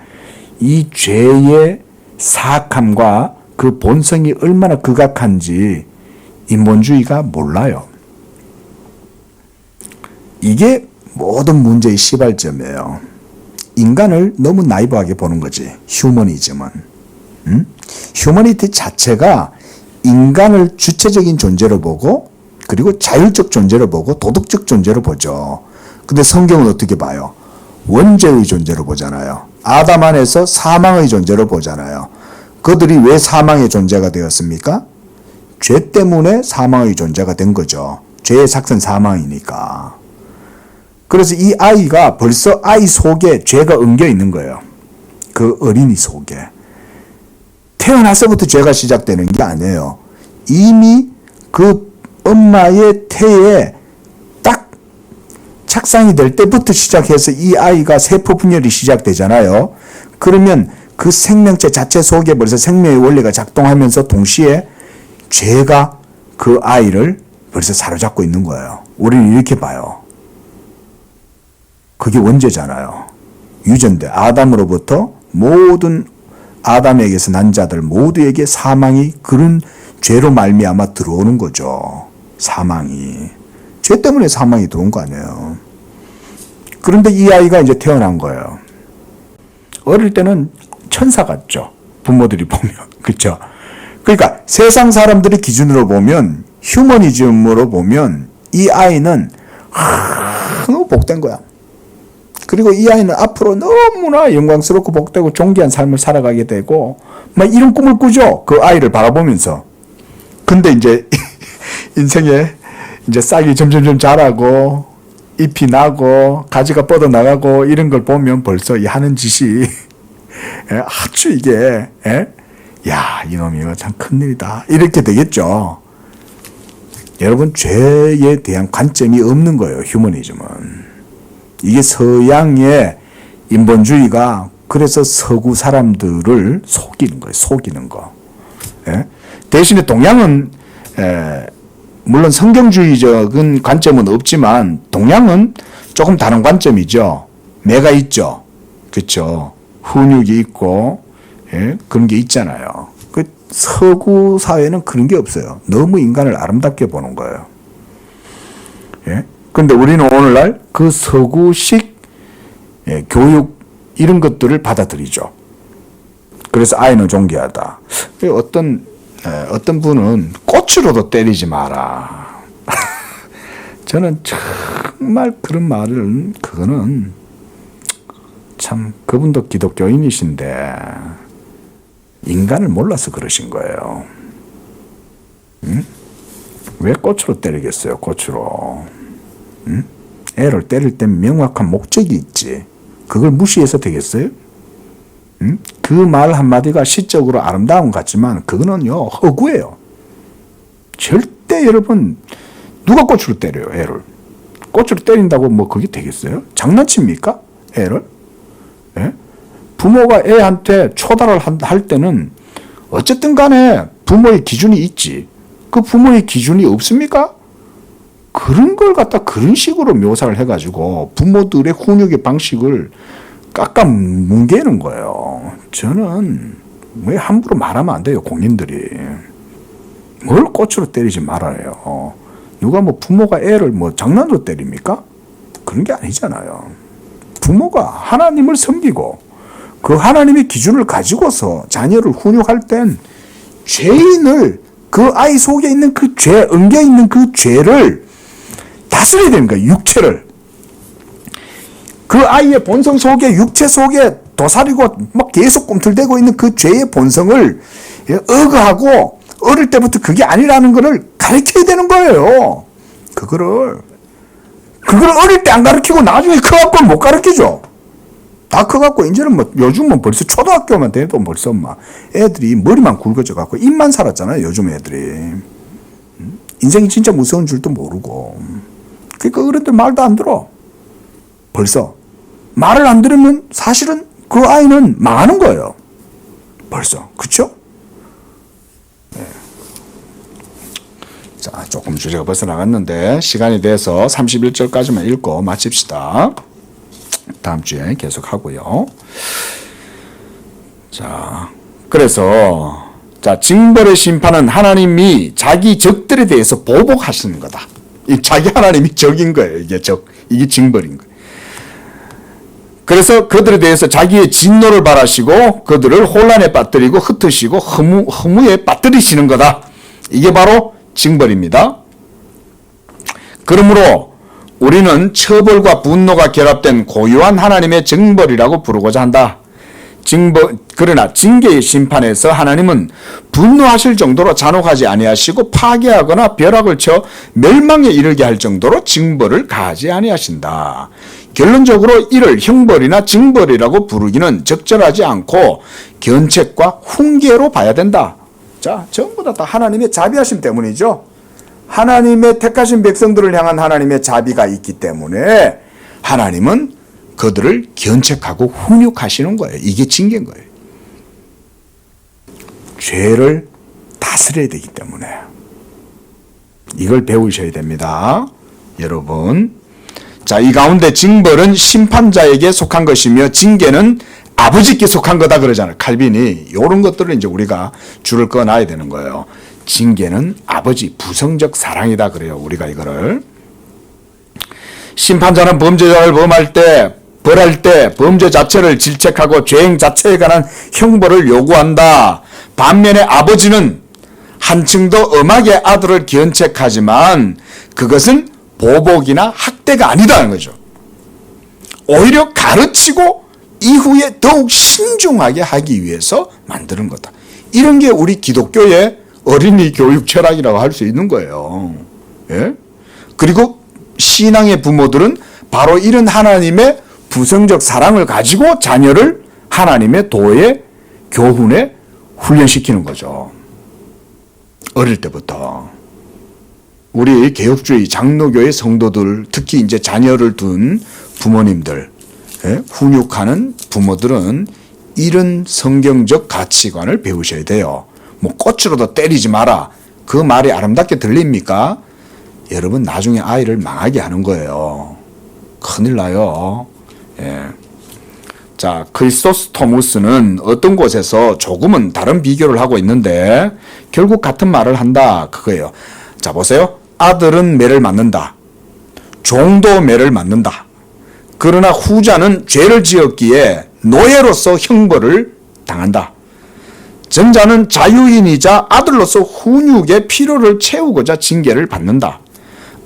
이 죄의 사악함과 그 본성이 얼마나 극악한지 인본주의가 몰라요. 이게 모든 문제의 시발점이에요. 인간을 너무 나이브하게 보는 거지. 휴머니즘은. 휴머니티 자체가 인간을 주체적인 존재로 보고 그리고 자율적 존재로 보고 도덕적 존재로 보죠. 근데 성경은 어떻게 봐요? 원죄의 존재로 보잖아요. 아담 안에서 사망의 존재로 보잖아요. 그들이 왜 사망의 존재가 되었습니까? 죄 때문에 사망의 존재가 된 거죠. 죄의 삭은 사망이니까. 그래서 이 아이가 벌써 아이 속에 죄가 엉겨 있는 거예요. 그 어린이 속에. 태어나서부터 죄가 시작되는 게 아니에요. 이미 그 엄마의 태에 딱 착상이 될 때부터 시작해서 이 아이가 세포 분열이 시작되잖아요. 그러면 그 생명체 자체 속에 벌써 생명의 원리가 작동하면서 동시에 죄가 그 아이를 벌써 사로잡고 있는 거예요. 우리는 이렇게 봐요. 그게 원죄잖아요. 유전돼. 아담으로부터 모든 아담에게서 난 자들 모두에게 사망이 그런 죄로 말미암아 들어오는 거죠. 사망이. 죄 때문에 사망이 들어온 거 아니에요. 그런데 이 아이가 이제 태어난 거예요. 어릴 때는 천사 같죠. 부모들이 보면. 그렇죠? 그러니까 세상 사람들의 기준으로 보면 휴머니즘으로 보면 이 아이는 너무 복된 거야. 그리고 이 아이는 앞으로 너무나 영광스럽고 복되고 존귀한 삶을 살아가게 되고 막 이런 꿈을 꾸죠. 그 아이를 바라보면서. 근데 이제 인생에 이제 싹이 점점점 자라고 잎이 나고 가지가 뻗어나가고 이런 걸 보면 벌써 이 하는 짓이 아주 이게 야, 이놈이 이거 참 큰일이다. 이렇게 되겠죠. 여러분, 죄에 대한 관점이 없는 거예요. 휴머니즘은. 이게 서양의 인본주의가 그래서 서구 사람들을 속이는 거예요. 속이는 거. 대신에 동양은 물론 성경주의적인 관점은 없지만 동양은 조금 다른 관점이죠. 매가 있죠. 그렇죠. 훈육이 있고 그런 게 있잖아요. 그 서구 사회는 그런 게 없어요. 너무 인간을 아름답게 보는 거예요. 그런데 우리는 오늘날 그 서구식 교육 이런 것들을 받아들이죠. 그래서 아이는 존귀하다. 어떤 분은 꽃으로도 때리지 마라. 저는 정말 그런 말을 그거는 참 그분도 기독교인이신데 인간을 몰라서 그러신 거예요. 응? 왜 꽃으로 때리겠어요? 꽃으로. 응? 애를 때릴 때 명확한 목적이 있지. 그걸 무시해서 되겠어요? 응? 그 말 한마디가 시적으로 아름다운 것 같지만 그거는요 허구예요. 절대 여러분 누가 꽃으로 때려요 애를? 꽃으로 때린다고 뭐 그게 되겠어요? 장난칩니까? 애를? 예? 부모가 애한테 초달을 할 때는 어쨌든 간에 부모의 기준이 있지. 그 부모의 기준이 없습니까? 그런 걸 갖다 그런 식으로 묘사를 해가지고 부모들의 훈육의 방식을 깎아 뭉개는 거예요. 저는 왜 함부로 말하면 안 돼요, 공인들이. 뭘 꽃으로 때리지 말아요. 누가 뭐 부모가 애를 뭐 장난으로 때립니까? 그런 게 아니잖아요. 부모가 하나님을 섬기고 그 하나님의 기준을 가지고서 자녀를 훈육할 땐 죄인을 그 아이 속에 있는 그 죄, 엉겨 있는 그 죄를 다스려야 됩니다. 육체를. 그 아이의 본성 속에 육체 속에 도사리고 막 계속 꿈틀대고 있는 그 죄의 본성을 억압하고 어릴 때부터 그게 아니라는 것을 가르쳐야 되는 거예요. 그거를 어릴 때 안 가르치고 나중에 커갖고 못 가르치죠. 다 커갖고 이제는 뭐 요즘은 벌써 초등학교만 돼도 벌써 막 애들이 머리만 굵어져 갖고 입만 살았잖아요. 요즘 애들이. 인생이 진짜 무서운 줄도 모르고. 그러니까 어른들 말도 안 들어. 벌써 말을 안 들으면 사실은 그 아이는 망하는 거예요. 벌써. 그렇죠? 네. 자, 조금 주제가 벗어나갔는데 시간이 돼서 31절까지만 읽고 마칩시다. 다음 주에 계속 하고요. 자, 그래서 징벌의 심판은 하나님이 자기 적들에 대해서 보복하시는 거다. 이 자기 하나님이 적인 거예요. 이게 적. 이게 징벌인 거예요. 그래서 그들에 대해서 자기의 진노를 바라시고 그들을 혼란에 빠뜨리고 흩으시고 허무에 빠뜨리시는 거다. 이게 바로 징벌입니다. 그러므로 우리는 처벌과 분노가 결합된 고유한 하나님의 징벌이라고 부르고자 한다. 그러나 징계의 심판에서 하나님은 분노하실 정도로 잔혹하지 아니하시고 파괴하거나 벼락을 쳐 멸망에 이르게 할 정도로 징벌을 가하지 아니하신다. 결론적으로 이를 형벌이나 징벌이라고 부르기는 적절하지 않고 견책과 훈계로 봐야 된다. 자, 전부 다 하나님의 자비하심 때문이죠. 하나님의 택하신 백성들을 향한 하나님의 자비가 있기 때문에 하나님은 그들을 견책하고 훈육하시는 거예요. 이게 징계인 거예요. 죄를 다스려야 되기 때문에 이걸 배우셔야 됩니다. 여러분, 자, 이 가운데 징벌은 심판자에게 속한 것이며 징계는 아버지께 속한 거다 그러잖아요. 칼빈이. 이런 것들을 이제 우리가 줄을 꺼놔야 되는 거예요. 징계는 아버지 부성적 사랑이다 그래요. 우리가 이거를. 심판자는 범죄자를 벌할 때 범죄 자체를 질책하고 죄행 자체에 관한 형벌을 요구한다. 반면에 아버지는 한층 더 엄하게 아들을 견책하지만 그것은 보복이나 학대가 아니다는 거죠. 오히려 가르치고 이후에 더욱 신중하게 하기 위해서 만드는 거다. 이런 게 우리 기독교의 어린이 교육 철학이라고 할 수 있는 거예요. 예? 그리고 신앙의 부모들은 바로 이런 하나님의 부성적 사랑을 가지고 자녀를 하나님의 도에 교훈에 훈련시키는 거죠. 어릴 때부터. 우리 개혁주의 장로교의 성도들, 특히 이제 자녀를 둔 부모님들, 훈육하는 부모들은 이런 성경적 가치관을 배우셔야 돼요. 뭐 꽃으로도 때리지 마라. 그 말이 아름답게 들립니까? 여러분 나중에 아이를 망하게 하는 거예요. 큰일 나요. 예. 자, 크리소스토무스는 어떤 곳에서 조금은 다른 비교를 하고 있는데 결국 같은 말을 한다. 그거예요. 자, 보세요. 아들은 매를 맞는다. 종도 매를 맞는다. 그러나 후자는 죄를 지었기에 노예로서 형벌을 당한다. 전자는 자유인이자 아들로서 훈육의 필요를 채우고자 징계를 받는다.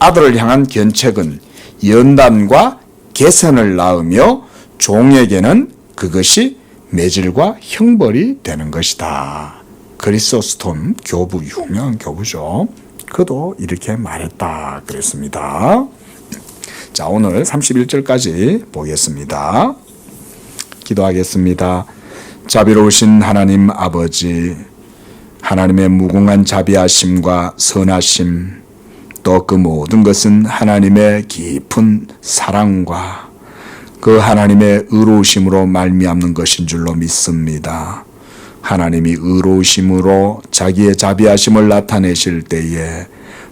아들을 향한 견책은 연단과 개선을 낳으며 종에게는 그것이 매질과 형벌이 되는 것이다. 크리소스톰 교부, 유명한 교부죠. 그도 이렇게 말했다 그랬습니다. 자, 오늘 31절까지 보겠습니다. 기도하겠습니다. 자비로우신 하나님 아버지, 하나님의 무궁한 자비하심과 선하심, 또 그 모든 것은 하나님의 깊은 사랑과 그 하나님의 의로우심으로 말미암는 것인 줄로 믿습니다. 하나님이 의로우심으로 자기의 자비하심을 나타내실 때에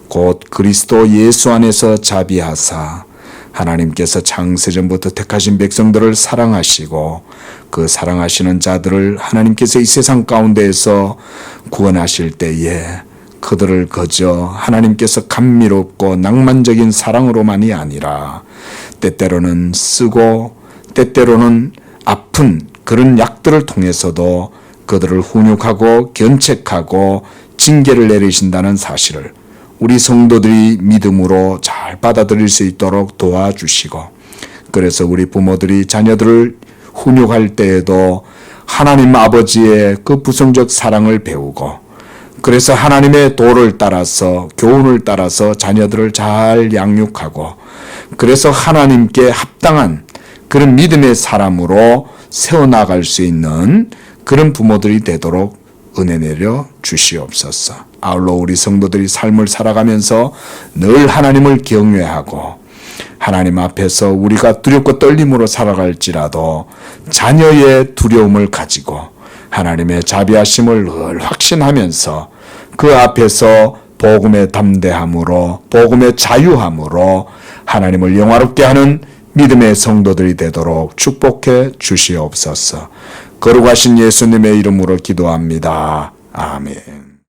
곧 그리스도 예수 안에서 자비하사 하나님께서 창세전부터 택하신 백성들을 사랑하시고 그 사랑하시는 자들을 하나님께서 이 세상 가운데에서 구원하실 때에 그들을 그저 하나님께서 감미롭고 낭만적인 사랑으로만이 아니라 때때로는 쓰고 때때로는 아픈 그런 약들을 통해서도 그들을 훈육하고 견책하고 징계를 내리신다는 사실을 우리 성도들이 믿음으로 잘 받아들일 수 있도록 도와주시고, 그래서 우리 부모들이 자녀들을 훈육할 때에도 하나님 아버지의 그 부성적 사랑을 배우고, 그래서 하나님의 도를 따라서 교훈을 따라서 자녀들을 잘 양육하고, 그래서 하나님께 합당한 그런 믿음의 사람으로 세워나갈 수 있는 그런 부모들이 되도록 은혜 내려 주시옵소서. 아울러 우리 성도들이 삶을 살아가면서 늘 하나님을 경외하고 하나님 앞에서 우리가 두렵고 떨림으로 살아갈지라도 자녀의 두려움을 가지고 하나님의 자비하심을 늘 확신하면서 그 앞에서 복음의 담대함으로 복음의 자유함으로 하나님을 영화롭게 하는 믿음의 성도들이 되도록 축복해 주시옵소서. 거룩하신 예수님의 이름으로 기도합니다. 아멘.